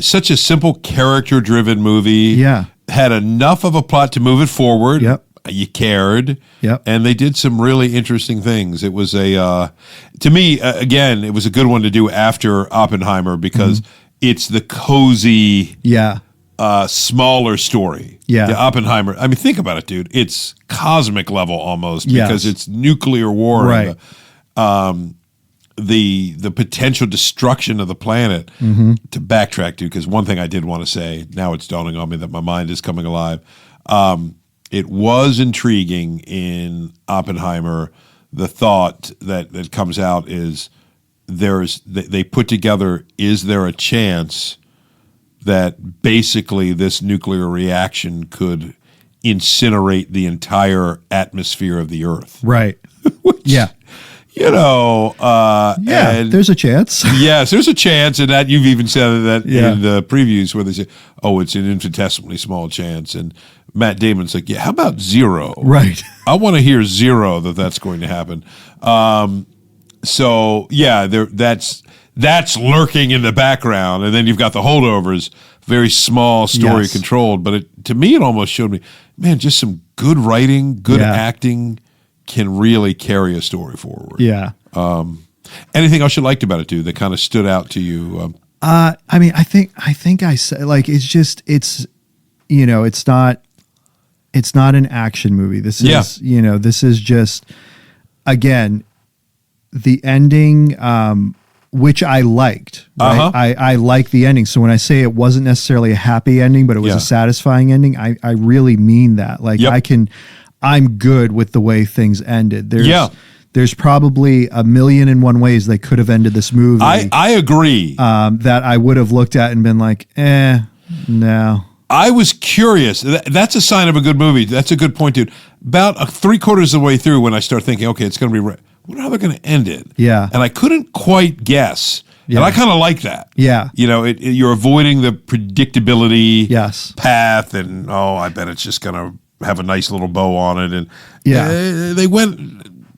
such a simple character-driven movie. Yeah. Had enough of a plot to move it forward. Yep. You cared. Yep. And they did some really interesting things. It was to me, again, it was a good one to do after Oppenheimer because it's the cozy smaller story. Yeah. Oppenheimer. I mean, think about it, dude. It's cosmic level almost Yes. because it's nuclear war. Right. And the potential destruction of the planet. To backtrack, dude, because one thing I did want to say, now it's dawning on me that my mind is coming alive. It was intriguing in Oppenheimer. The thought that comes out is they put together, is there a chance that basically this nuclear reaction could incinerate the entire atmosphere of the Earth? Right. Which, Yeah. You know, And there's a chance. yes, there's a chance, and that you've even said that Yeah. in the previews where they say, "Oh, it's an infinitesimally small chance," and Matt Damon's like, "Yeah, how about 0? Right. I want to hear 0 that's going to happen." So yeah, that's lurking in the background, and then you've got the holdovers, very small story Yes. controlled. But to me, it almost showed me, man, just some good writing, good Yeah. acting can really carry a story forward. Yeah. Anything else you liked about it, dude, that kind of stood out to you? I mean, I think I said, like, it's not an action movie. This is, this is just, again, the ending, which I liked, right? Uh-huh. I like the ending. So when I say it wasn't necessarily a happy ending, but it was Yeah. a satisfying ending, I really mean that. Like, Yep. I'm good with the way things ended. There's probably 1,000,001 ways they could have ended this movie. I agree. That I would have looked at and been like, no. I was curious. That's a sign of a good movie. That's a good point, dude. About 3/4 of the way through when I start thinking, okay, it's going to be, how they're going to end it. Yeah. And I couldn't quite guess. Yeah. And I kind of like that. Yeah. You know, you're avoiding the predictability Yes. path, and I bet it's just going to have a nice little bow on it. And Yeah. they went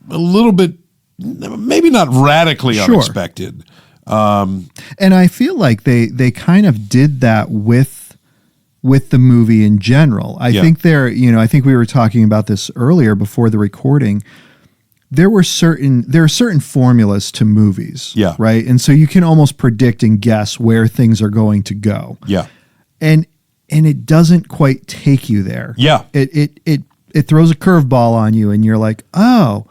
a little bit, maybe not radically Sure. unexpected. And I feel like they kind of did that with the movie in general. I think I think we were talking about this earlier before the recording. There are certain formulas to movies. Yeah. Right. And so you can almost predict and guess where things are going to go. Yeah. And it doesn't quite take you there. Yeah. It throws a curveball on you and you're like, oh,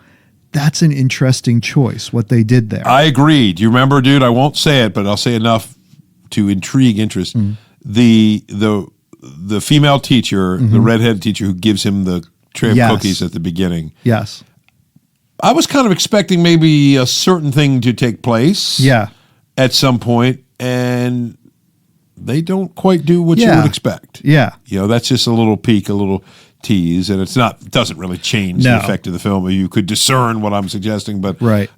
that's an interesting choice, what they did there. I agree. Do you remember, dude? I won't say it, but I'll say enough to intrigue interest. The female teacher, the redhead teacher who gives him the tray of Yes. cookies at the beginning. Yes. I was kind of expecting maybe a certain thing to take place. Yeah. At some point, and they don't quite do what you would expect. Yeah. That's just a little peek, a little tease, and it doesn't really change No. the effect of the film. You could discern what I'm suggesting, but Right.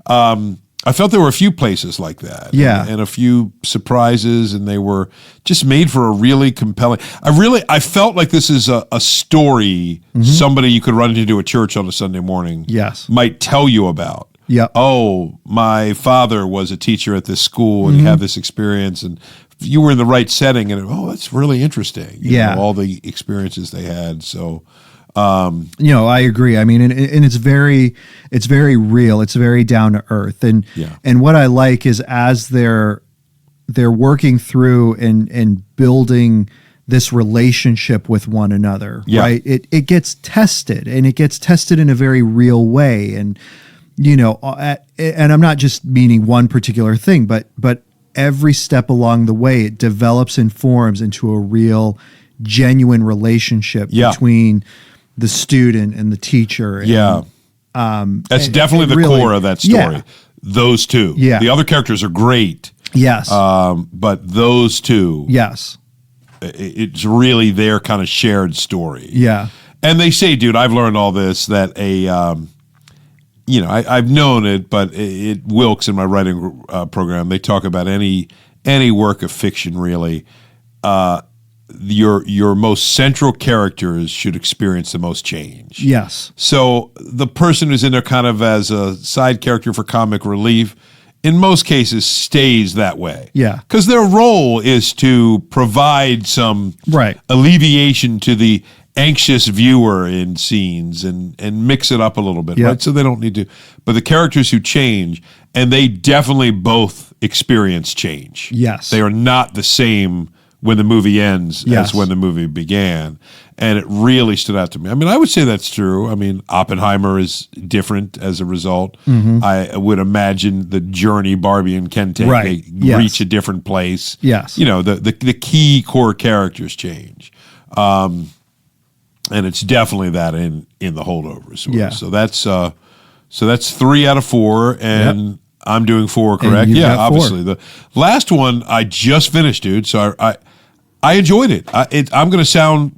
I felt there were a few places like that. Yeah. And a few surprises, and they were just made for a really compelling. I felt like this is a story somebody you could run into a church on a Sunday morning Yes. might tell you about. Yep. Oh, my father was a teacher at this school and he had this experience, and you were in the right setting, and that's really interesting. You Yeah. know, all the experiences they had. So, I agree. I mean, and it's very real. It's very down to earth. And Yeah. and what I like is as they're working through and building this relationship with one another, Yeah. right? It gets tested, and it gets tested in a very real way. And and I'm not just meaning one particular thing, but every step along the way, it develops and forms into a real, genuine relationship Yeah. between the student and the teacher. And, yeah. That's and- definitely and the really- core of that story. Yeah. Those two. Yeah. The other characters are great, Yes. but those two, Yes. it's really their kind of shared story. Yeah. And they say, dude, I've learned all this, that I've known it, but it Wilkes in my writing program, they talk about any work of fiction, really. Your most central characters should experience the most change. Yes. So the person who's in there kind of as a side character for comic relief, in most cases, stays that way. Yeah. Because their role is to provide some Right. alleviation to the anxious viewer in scenes and mix it up a little bit, Yep. right? So they don't need to. But the characters who change, and they definitely both experience change. Yes. They are not the same when the movie ends Yes. as when the movie began. And it really stood out to me. I mean, I would say that's true. I mean, Oppenheimer is different as a result. I would imagine the journey Barbie and Ken take, Right. they Yes. reach a different place. Yes. You know, the key core characters change. And it's definitely that in The Holdovers. Yeah. So that's 3 out of 4, and Yep. I'm doing 4, correct? you've Yeah, got 4. obviously. The last one I just finished, dude. So I enjoyed it. I'm going to sound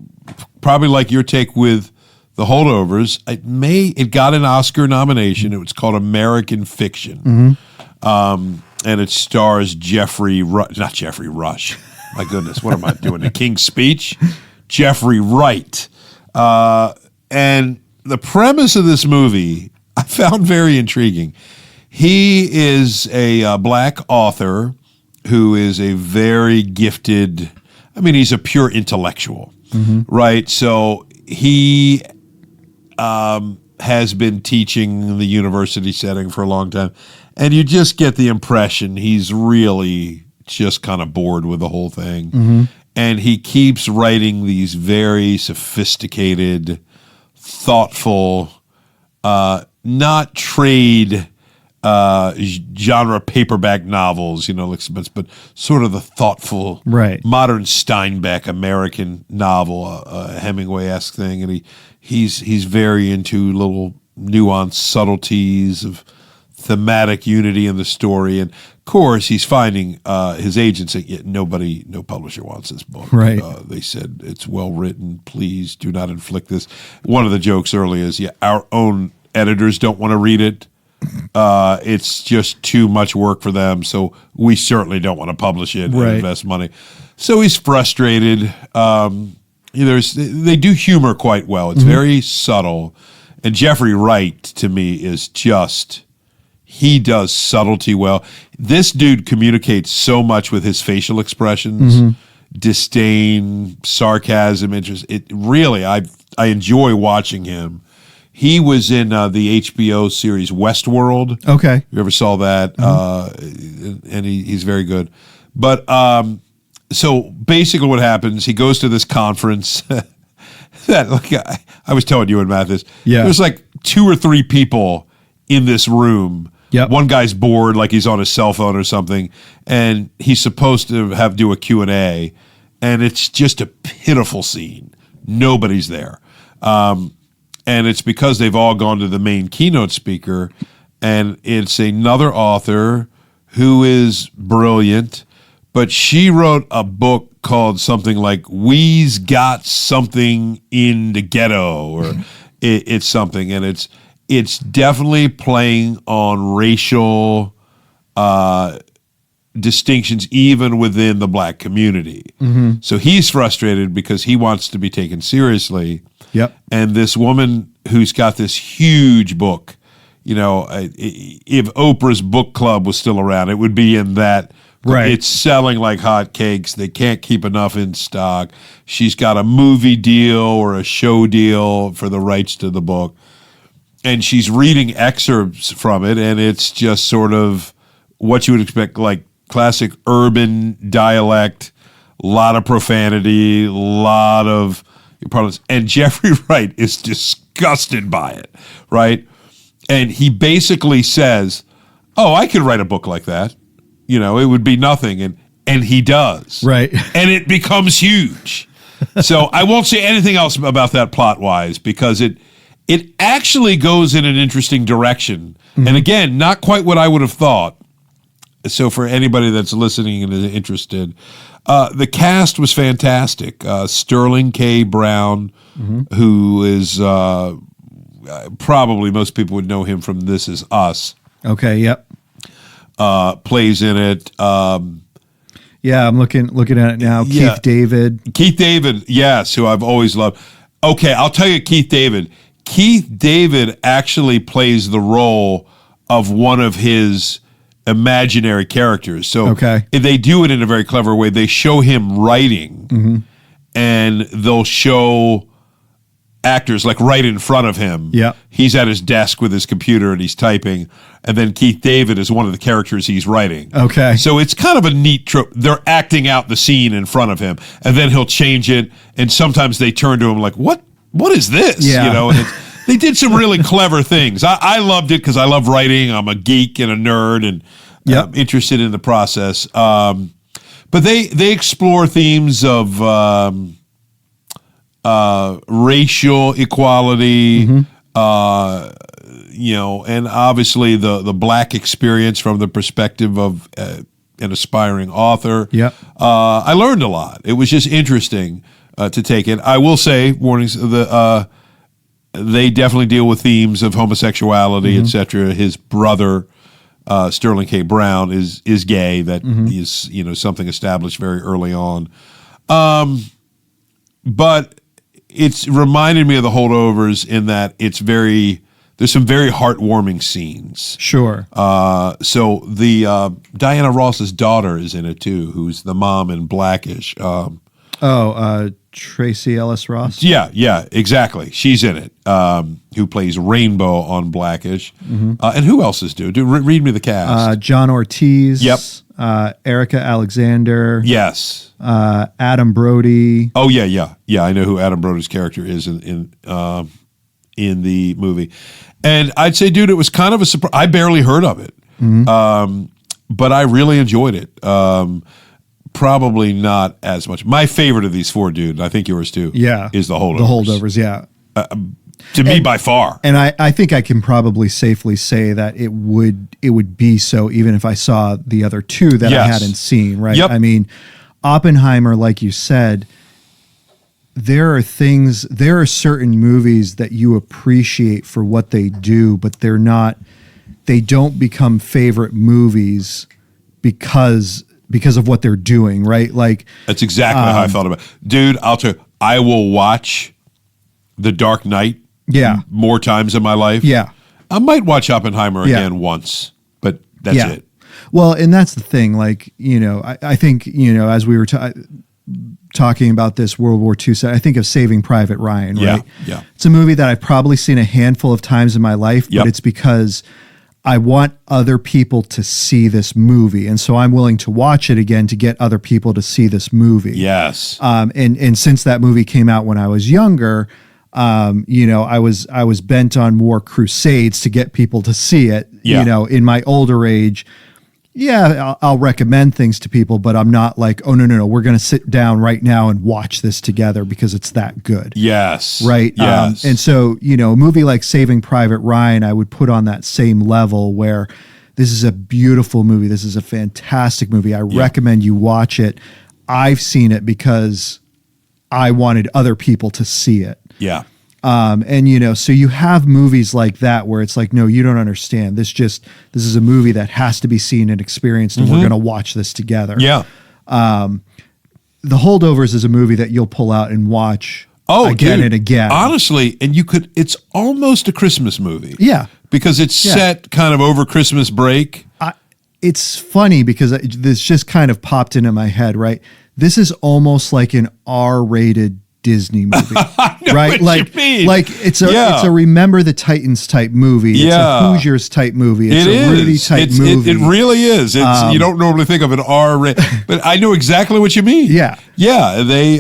probably like your take with The Holdovers. It got an Oscar nomination. It was called American Fiction, and it stars not Jeffrey Rush. My goodness, what am I doing? The King's Speech. Jeffrey Wright, and the premise of this movie I found very intriguing. He is a black author who is a very gifted, I mean, he's a pure intellectual, right? So he has been teaching in the university setting for a long time, and you just get the impression he's really just kind of bored with the whole thing. And he keeps writing these very sophisticated, thoughtful, not trade genre paperback novels, you know, but sort of the thoughtful, Right. modern Steinbeck American novel, Hemingway-esque thing, and he's very into little nuanced subtleties of thematic unity in the story, and of course he's finding his agent saying, yeah, no publisher wants this book. Right. They said it's well written. Please do not inflict this. One of the jokes early is, yeah, our own editors don't want to read it. It's just too much work for them, so we certainly don't want to publish it and Right. invest money. So he's frustrated. They do humor quite well. It's very subtle. And Jeffrey Wright, to me, is just, he does subtlety well. This dude communicates so much with his facial expressions, disdain, sarcasm, interest. It really, I enjoy watching him. He was in the HBO series Westworld. Okay. You ever saw that? And he's very good. But so basically what happens, he goes to this conference that, like I was telling you and Matt this. Yeah. There's like 2 or 3 people in this room. Yep. One guy's bored, like he's on his cell phone or something, and he's supposed to do a Q&A, and it's just a pitiful scene. Nobody's there. And it's because they've all gone to the main keynote speaker, and it's another author who is brilliant, but she wrote a book called something like "We's Got Something in the Ghetto," or it's something, and it's definitely playing on racial distinctions even within the black community. So he's frustrated because he wants to be taken seriously. Yep. And this woman who's got this huge book, you know, if Oprah's book club was still around, it would be in that. Right. It's selling like hotcakes. They can't keep enough in stock. She's got a movie deal or a show deal for the rights to the book. And she's reading excerpts from it, and it's just sort of what you would expect, like classic urban dialect, a lot of profanity, a lot of problems. And Jeffrey Wright is disgusted by it, right? And he basically says, oh, I could write a book like that. You know, it would be nothing. And he does. Right. And it becomes huge. So I won't say anything else about that plot-wise because it actually goes in an interesting direction. And again, not quite what I would have thought. So for anybody that's listening and is interested, the cast was fantastic. Sterling K. Brown, who is probably most people would know him from This Is Us, Okay. Yep. plays in it. Yeah, I'm looking at it now. Yeah. Keith David. Keith David, yes, who I've always loved. Okay, I'll tell you Keith David. Keith David actually plays the role of one of his imaginary characters. So Okay. they do it in a very clever way. They show him writing, and they'll show actors like right in front of him. Yeah. He's at his desk with his computer and he's typing, and then Keith David is one of the characters he's writing. Okay. So it's kind of a neat trope. They're acting out the scene in front of him, and then he'll change it, and sometimes they turn to him like, what is this? Yeah. You know, and they did some really clever things. I loved it because I love writing. I'm a geek and a nerd, and I'm interested in the process. But they explore themes of racial equality, you know, and obviously the black experience from the perspective of an aspiring author. Yep. I learned a lot. It was just interesting to take it. I will say, warnings, they definitely deal with themes of homosexuality, etc. His brother, Sterling K. Brown, is gay. That is, you know, something established very early on. But it's reminded me of the Holdovers in that there's some very heartwarming scenes. Sure. So the Diana Ross's daughter is in it too, who's the mom in Blackish. Tracy Ellis Ross. Yeah, exactly. She's in it. Who plays Rainbow on Blackish? And who else is read me the cast. John Ortiz. Yep. Erica Alexander. Yes. Adam Brody. Oh yeah. I know who Adam Brody's character is in the movie, and I'd say, dude, it was kind of a surprise. I barely heard of it, but I really enjoyed it. Probably not as much. My favorite of these four, dude, I think yours too. Yeah, is the Holdovers. The Holdovers, yeah. To me, by far. And I think I can probably safely say that it would be so even if I saw the other two that I hadn't seen, right? Yep. I mean, Oppenheimer, like you said, there are certain movies that you appreciate for what they do, but they don't become favorite movies because of what they're doing, right? Like that's exactly how I felt about it. Dude, I'll tell you, I will watch The Dark Knight more times in my life. Yeah. I might watch Oppenheimer again once, but that's it. Well, and that's the thing. Like, you know, I think, you know, as we were talking about this World War II set, I think of Saving Private Ryan, right? Yeah. It's a movie that I've probably seen a handful of times in my life, but it's because I want other people to see this movie. And so I'm willing to watch it again to get other people to see this movie. Yes. And since that movie came out when I was younger, you know, I was bent on more crusades to get people to see it. You know, in my older age, I'll recommend things to people, but I'm not like, oh, no, we're going to sit down right now and watch this together because it's that good. Yes. Right. Yes. And so, you know, a movie like Saving Private Ryan, I would put on that same level where this is a beautiful movie. This is a fantastic movie. I recommend you watch it. I've seen it because I wanted other people to see it. Yeah. And, you know, so you have movies like that where it's like, no, you don't understand. This is a movie that has to be seen and experienced, and we're going to watch this together. Yeah. The Holdovers is a movie that you'll pull out and watch again and again. Honestly, and it's almost a Christmas movie. Yeah. Because it's set kind of over Christmas break. It's funny because this just kind of popped into my head, right? This is almost like an R-rated Disney movie, right? Like it's a Remember the Titans type movie. It's a Hoosiers type movie. It's a Rudy type movie. It really is. You don't normally think of an R-rated, but I know exactly what you mean. Yeah. They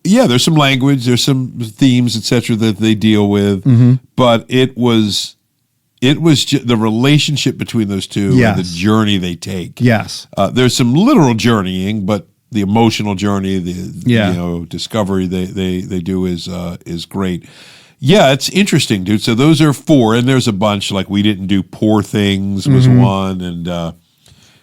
there's some language, there's some themes, etc. that they deal with, but it was the relationship between those two and the journey they take. Yes. There's some literal journeying, but the emotional journey, the discovery they do is great. Yeah, it's interesting, dude. So those are four, and there's a bunch. Like We Didn't Do Poor Things was one, and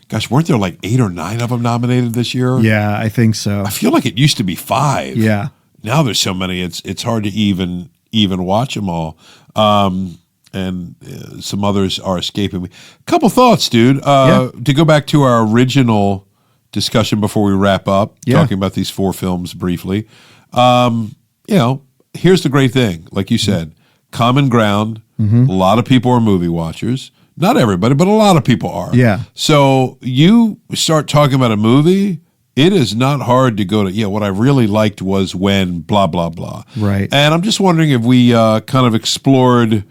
gosh, weren't there like 8 or 9 of them nominated this year? Yeah, I think so. I feel like it used to be 5. Yeah. Now there's so many. It's hard to even watch them all. And some others are escaping me. Couple thoughts, dude. To go back to our original discussion before we wrap up, talking about these 4 films briefly. You know, here's the great thing. Like you said, common ground. A lot of people are movie watchers. Not everybody, but a lot of people are. Yeah. So you start talking about a movie, it is not hard to go to, what I really liked was when blah, blah, blah. Right. And I'm just wondering if we kind of explored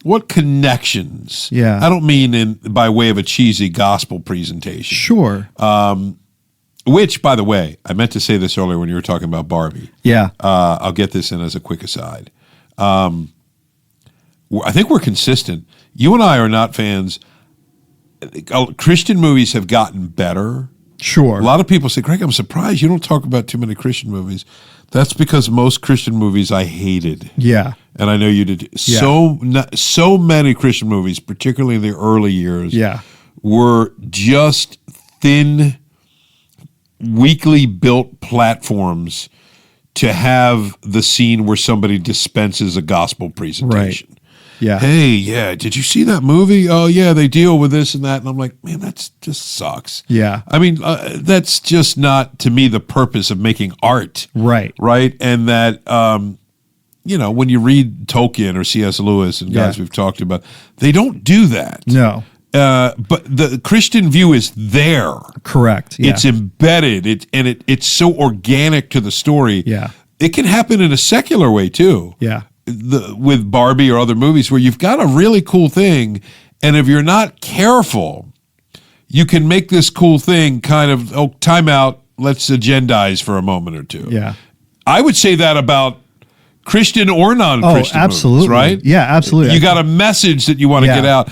what connections. Yeah. I don't mean by way of a cheesy gospel presentation. Sure. Which, by the way, I meant to say this earlier when you were talking about Barbie. Yeah. I'll get this in as a quick aside. I think we're consistent. You and I are not fans. Christian movies have gotten better. Sure. A lot of people say, Craig, I'm surprised you don't talk about too many Christian movies. That's because most Christian movies I hated. Yeah. And I know you did. Yeah. So many Christian movies, particularly in the early years, were just thin, weakly built platforms to have the scene where somebody dispenses a gospel presentation. Right. Yeah. Hey, did you see that movie? Oh, yeah, they deal with this and that. And I'm like, man, that just sucks. Yeah. I mean, that's just not, to me, the purpose of making art. Right. Right? And that, when you read Tolkien or C.S. Lewis and guys we've talked about, they don't do that. No. But the Christian view is there. Correct. Yeah. It's embedded. It's so organic to the story. Yeah. It can happen in a secular way, too. Yeah. With Barbie or other movies where you've got a really cool thing, and if you're not careful, you can make this cool thing kind of, time out, let's agendize for a moment or two. Yeah. I would say that about Christian or non-Christian absolutely. movies, right? Yeah, absolutely. You got a message that you want to get out.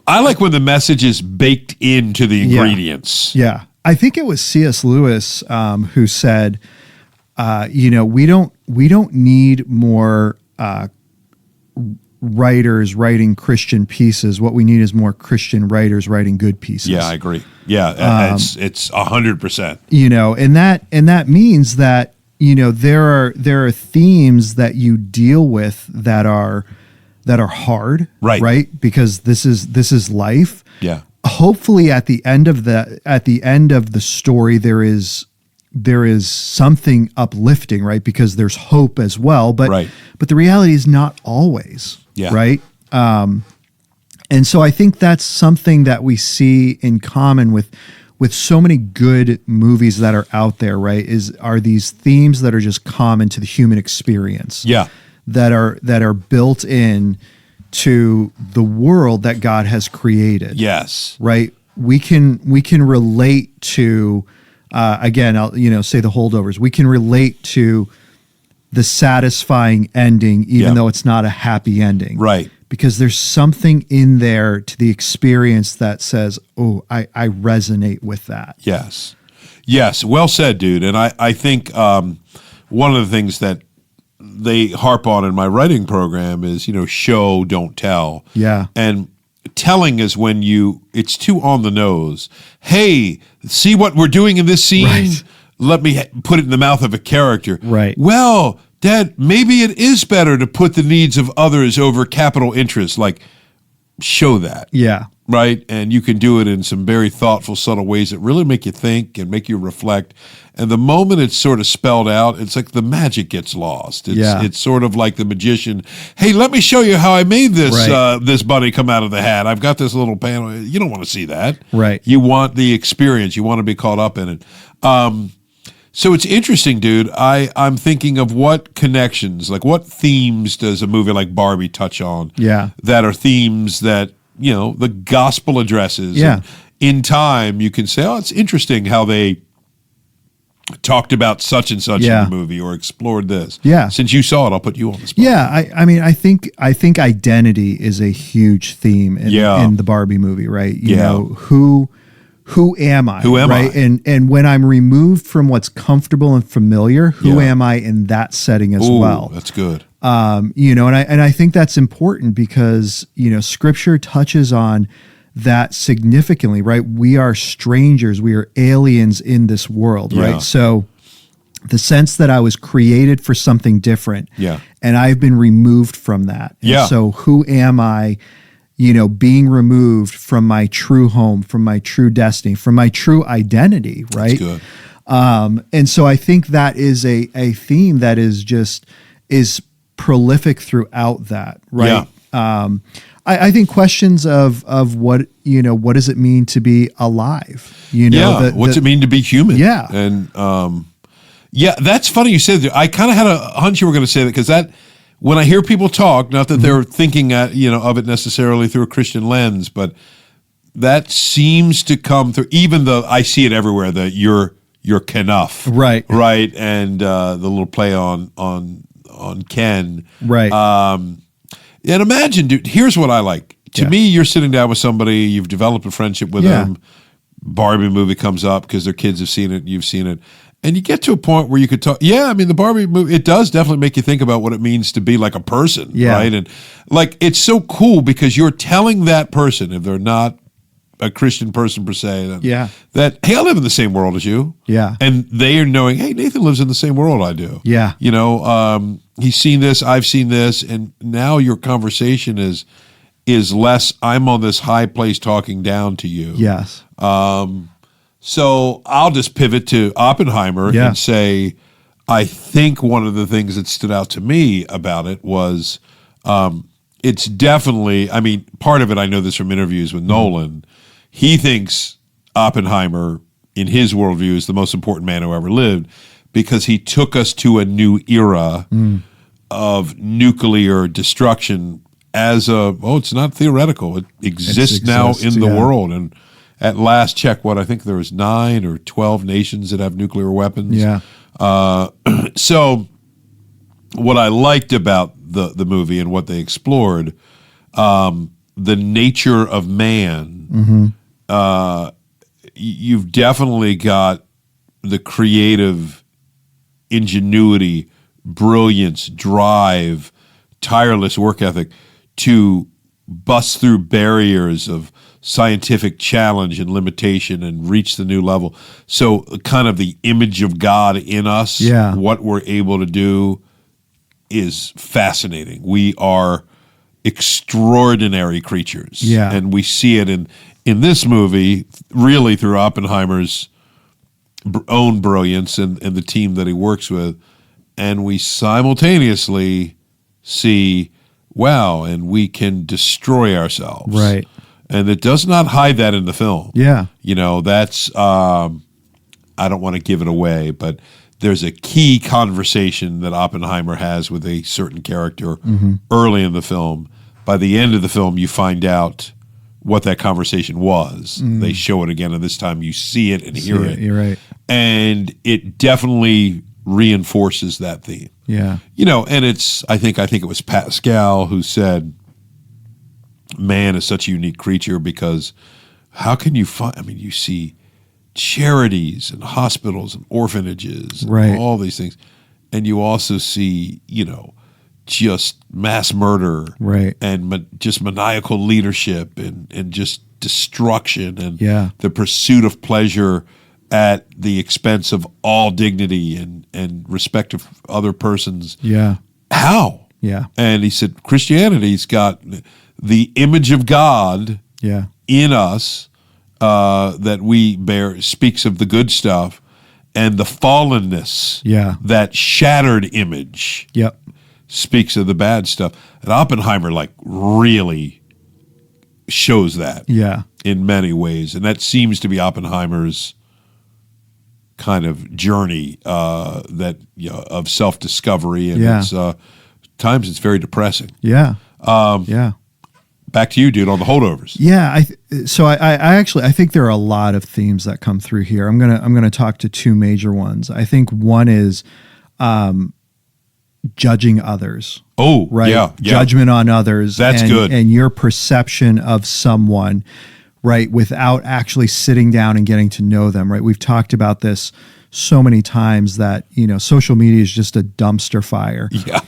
I like when the message is baked into the ingredients. Yeah. I think it was C.S. Lewis who said, we don't need more writers writing Christian pieces. What we need is more Christian writers writing good pieces. Yeah, I agree. Yeah, it's 100%. And that means that there are themes that you deal with that are hard, right? Because this is life. Yeah. Hopefully, at the end of the story, there is something uplifting, right? Because there's hope as well. But the reality is not always, right? And so I think that's something that we see in common with so many good movies that are out there, right? Are these themes that are just common to the human experience? Yeah. That are built in to the world that God has created. Yes. Right? We can relate to again, I'll say the Holdovers. We can relate to the satisfying ending, even though it's not a happy ending. Right. Because there's something in there to the experience that says, oh, I resonate with that. Yes. Yes. Well said, dude. And I think one of the things that they harp on in my writing program is, show, don't tell. Yeah. And telling is when it's too on the nose. Hey, see what we're doing in this scene? Right. Let me put it in the mouth of a character. Right. Well, Dad, maybe it is better to put the needs of others over capital interests. Like, show that. Yeah. Right? And you can do it in some very thoughtful, subtle ways that really make you think and make you reflect. And the moment it's sort of spelled out, it's like the magic gets lost. It's sort of like the magician. Hey, let me show you how I made this this bunny come out of the hat. I've got this little panel. You don't want to see that. Right. You want the experience. You want to be caught up in it. So it's interesting, dude. I'm thinking of what connections, like what themes does a movie like Barbie touch on? Yeah. That are themes that, the gospel addresses. Yeah. And in time, you can say, oh, it's interesting how they talked about such and such in the movie or explored this. Yeah. Since you saw it, I'll put you on the spot. Yeah. I mean, I think identity is a huge theme in the Barbie movie, right? You know, who am I? Who am right? I? And when I'm removed from what's comfortable and familiar, who am I in that setting as well? That's good. And I think that's important because, Scripture touches on that significantly, right? We are strangers, we are aliens in this world, right? So the sense that I was created for something different, and I've been removed from that. And so who am I? Being removed from my true home, from my true destiny, from my true identity, right? That's good. And so I think that is a theme that is prolific throughout that, right? I think questions of what, what does it mean to be alive? What's it mean to be human? Yeah. And that's funny you said that. I kind of had a hunch you were going to say that, because that, when I hear people talk, not that they're thinking of it necessarily through a Christian lens, but that seems to come through, even though I see it everywhere, that you're Kenough. Right. Right. And the little play on Ken. Right. And imagine, dude, here's what I like. To me, you're sitting down with somebody, you've developed a friendship with them. Barbie movie comes up because their kids have seen it, you've seen it. And you get to a point where you could talk. Yeah, I mean, the Barbie movie, it does definitely make you think about what it means to be like a person, right? And like, it's so cool because you're telling that person, if they're not a Christian person per se, that, hey, I live in the same world as you. Yeah. And they are knowing, hey, Nathan lives in the same world I do. Yeah. He's seen this, I've seen this, and now your conversation is less, I'm on this high place talking down to you. Yes. So I'll just pivot to Oppenheimer and say, I think one of the things that stood out to me about it was it's definitely, I mean, part of it, I know this from interviews with Nolan, he thinks Oppenheimer, in his worldview, is the most important man who ever lived because he took us to a new era of nuclear destruction as it's not theoretical. It exists now in the world. And at last check, I think there was 9 or 12 nations that have nuclear weapons. Yeah. So what I liked about the movie and what they explored, the nature of man, you've definitely got the creative ingenuity, brilliance, drive, tireless work ethic to bust through barriers of scientific challenge and limitation and reach the new level. So kind of the image of God in us, what we're able to do is fascinating. We are extraordinary creatures. Yeah. And we see it in this movie, really through Oppenheimer's own brilliance and the team that he works with. And we simultaneously see, wow, and we can destroy ourselves. Right. And it does not hide that in the film. Yeah. That's, I don't want to give it away, but there's a key conversation that Oppenheimer has with a certain character early in the film. By the end of the film, you find out what that conversation was. They show it again, and this time you see it and hear it. You're right. And it definitely reinforces that theme. Yeah. And it's, I think it was Pascal who said, man is such a unique creature because how can you find, you see charities and hospitals and orphanages and all these things. And you also see, just mass murder and just maniacal leadership and just destruction and the pursuit of pleasure at the expense of all dignity and respect of other persons. Yeah. How? Yeah. And he said, Christianity's got the image of God in us that we bear, speaks of the good stuff, and the fallenness, that shattered image speaks of the bad stuff. And Oppenheimer really shows that in many ways. And that seems to be Oppenheimer's kind of journey of self-discovery. And it's times it's very depressing. Yeah. Back to you, dude, on the holdovers. Yeah, I think there are a lot of themes that come through here. I'm gonna talk to two major ones. I think one is judging others. Oh, right. Yeah. Judgment on others. That's good. And your perception of someone, right, without actually sitting down and getting to know them. Right. We've talked about this so many times that social media is just a dumpster fire. Yeah.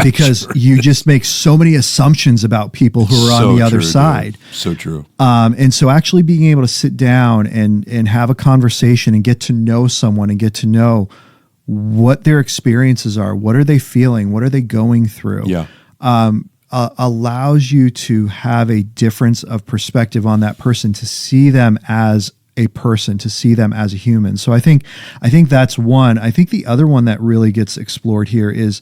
Because you just make so many assumptions about people who are on the other side. Dude. So true. And so actually being able to sit down and have a conversation and get to know someone and get to know what their experiences are, what are they feeling, what are they going through, allows you to have a difference of perspective on that person, to see them as a person, to see them as a human. So I think that's one. I think the other one that really gets explored here is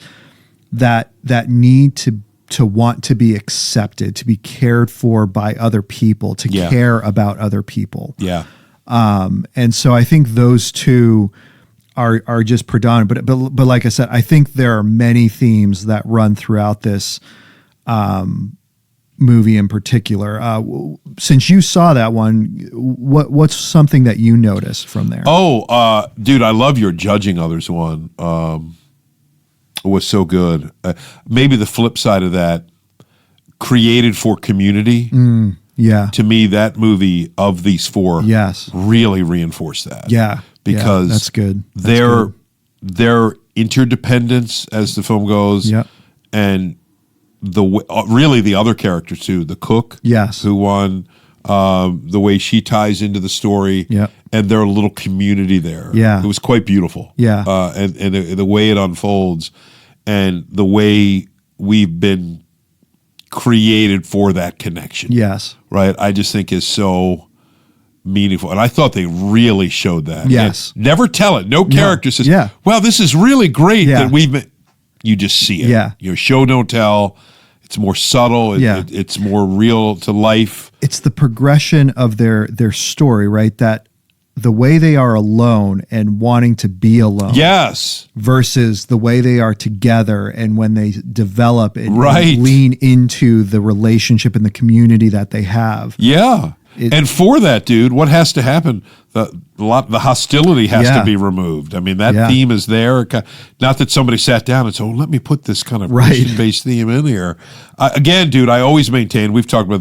that need to want to be accepted, to be cared for by other people, to Yeah. care about other people. Yeah. And so I think those two are just predominant. But like I said, I think there are many themes that run throughout this movie in particular. Since you saw that one, what's something that you noticed from there? Oh, dude, I love your judging others one. It was so good. Maybe the flip side of that, created for community. Yeah. To me, that movie of these four Yes. really reinforced that. Yeah. Because yeah, that's good. That's their good. their interdependence as the film goes, Yep. and really the other character too, the cook, Yes. who won, the way she ties into the story, Yep. and their little community there. Yeah. It was quite beautiful. Yeah. And the way it unfolds, and the way we've been created for that connection. Yes. Right? I just think is so meaningful. And I thought they really showed that. Yes. And never tell it. No character says, Yeah. well, this is really great Yeah. that we've been. You just see it. Yeah. Show, don't tell. It's more subtle. Yeah. It's more real to life. It's the progression of their story, right? That the way they are alone and wanting to be alone. Yes. Versus the way they are together and when they develop and Right. lean into the relationship and the community that they have. Yeah. And for that, dude, what has to happen? The hostility has Yeah. to be removed. I mean, that Yeah. theme is there. Not that somebody sat down and said, "Oh, let me put this kind of Right. Christian-based theme in here." Again, dude, I always maintain. We've talked about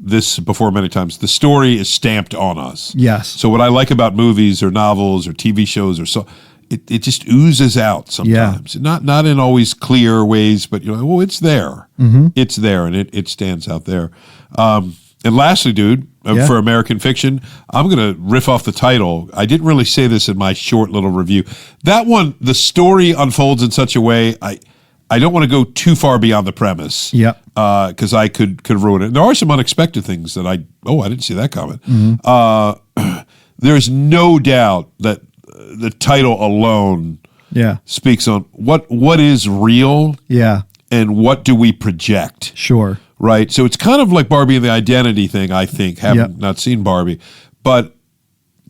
this before many times. The story is stamped on us. Yes. So what I like about movies or novels or TV shows or so, it just oozes out sometimes. Not in always clear ways, but well, it's there. Mm-hmm. It's there, and it stands out there. And lastly, dude, Yeah. for American Fiction, I'm going to riff off the title. I didn't really say this in my short little review. That one, the story unfolds in such a way, I don't want to go too far beyond the premise. Yep. Because I could ruin it. And there are some unexpected things that I didn't see that coming. Mm-hmm. There's no doubt that the title alone Yeah. speaks on what is real Yeah. and what do we project. Sure. Right. So it's kind of like Barbie and the identity thing, I think, having not seen Barbie, but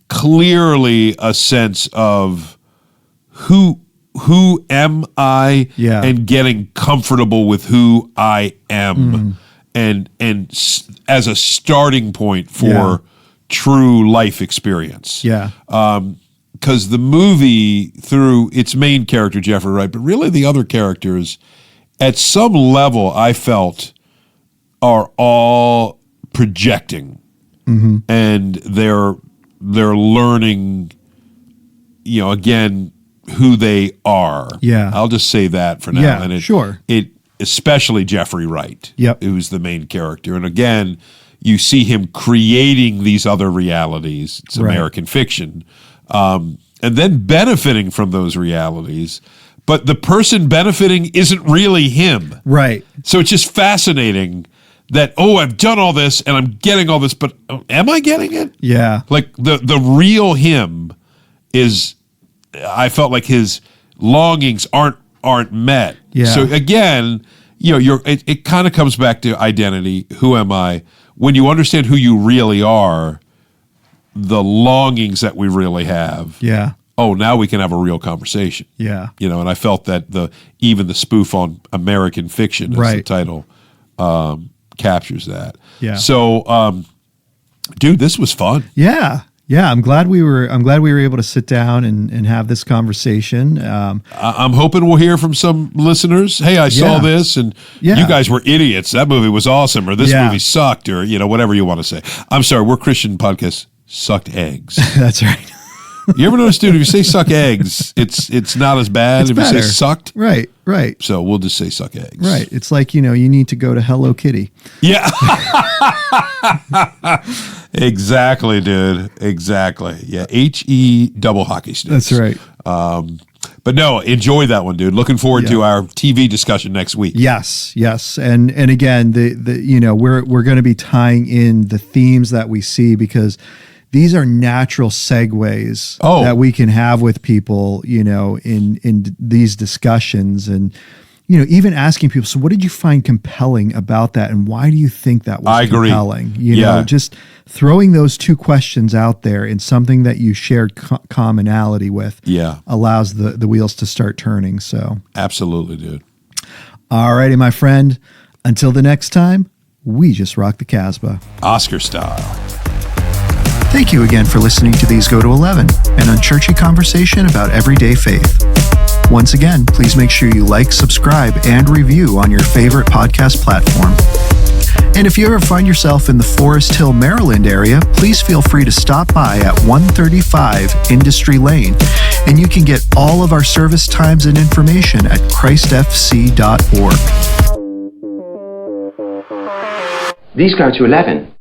clearly a sense of who am I, Yeah. and getting comfortable with who I am, and as a starting point for Yeah. true life experience. Yeah. Because the movie, through its main character, Jeffrey Wright, but really the other characters, at some level, I felt, are all projecting, and they're learning, again, who they are. Yeah. I'll just say that for now. Yeah, And sure. It especially Jeffrey Wright, Yep. who's the main character, and again, you see him creating these other realities. It's Right. American Fiction, and then benefiting from those realities. But the person benefiting isn't really him. Right. So it's just fascinating that, I've done all this and I'm getting all this, but am I getting it? Yeah. Like the real him is, I felt like his longings aren't met. Yeah. So again, it kind of comes back to identity. Who am I? When you understand who you really are, the longings that we really have. Yeah. Now we can have a real conversation. Yeah. And I felt that even the spoof on American Fiction, as the Right. title, captures that. Yeah. So, dude, this was fun. Yeah. Yeah. I'm glad we were able to sit down and have this conversation. I'm hoping we'll hear from some listeners. Hey, I saw Yeah. this, and Yeah. you guys were idiots. That movie was awesome, or this Yeah. movie sucked, or whatever you want to say. I'm sorry, we're Christian podcast. Sucked eggs. That's right. You ever notice, dude? If you say suck eggs, it's not as bad. It's if you better. say sucked, Right. Right. so we'll just say suck eggs. Right. It's like, you need to go to Hello Kitty. Yeah. Exactly, dude. Exactly. Yeah. HE double hockey sticks. That's right. But no, enjoy that one, dude. Looking forward to our TV discussion next week. Yes, yes, and again, we're going to be tying in the themes that we see, because these are natural segues that we can have with people, in these discussions, and even asking people, so what did you find compelling about that? And why do you think that was compelling? You know, just throwing those two questions out there in something that you shared commonality with allows the wheels to start turning. So absolutely, dude. All righty, my friend. Until the next time, we just rock the Casbah. Oscar style. Thank you again for listening to These Go to 11, an unchurchy conversation about everyday faith. Once again, please make sure you like, subscribe, and review on your favorite podcast platform. And if you ever find yourself in the Forest Hill, Maryland area, please feel free to stop by at 135 Industry Lane, and you can get all of our service times and information at christfc.org. These Go to 11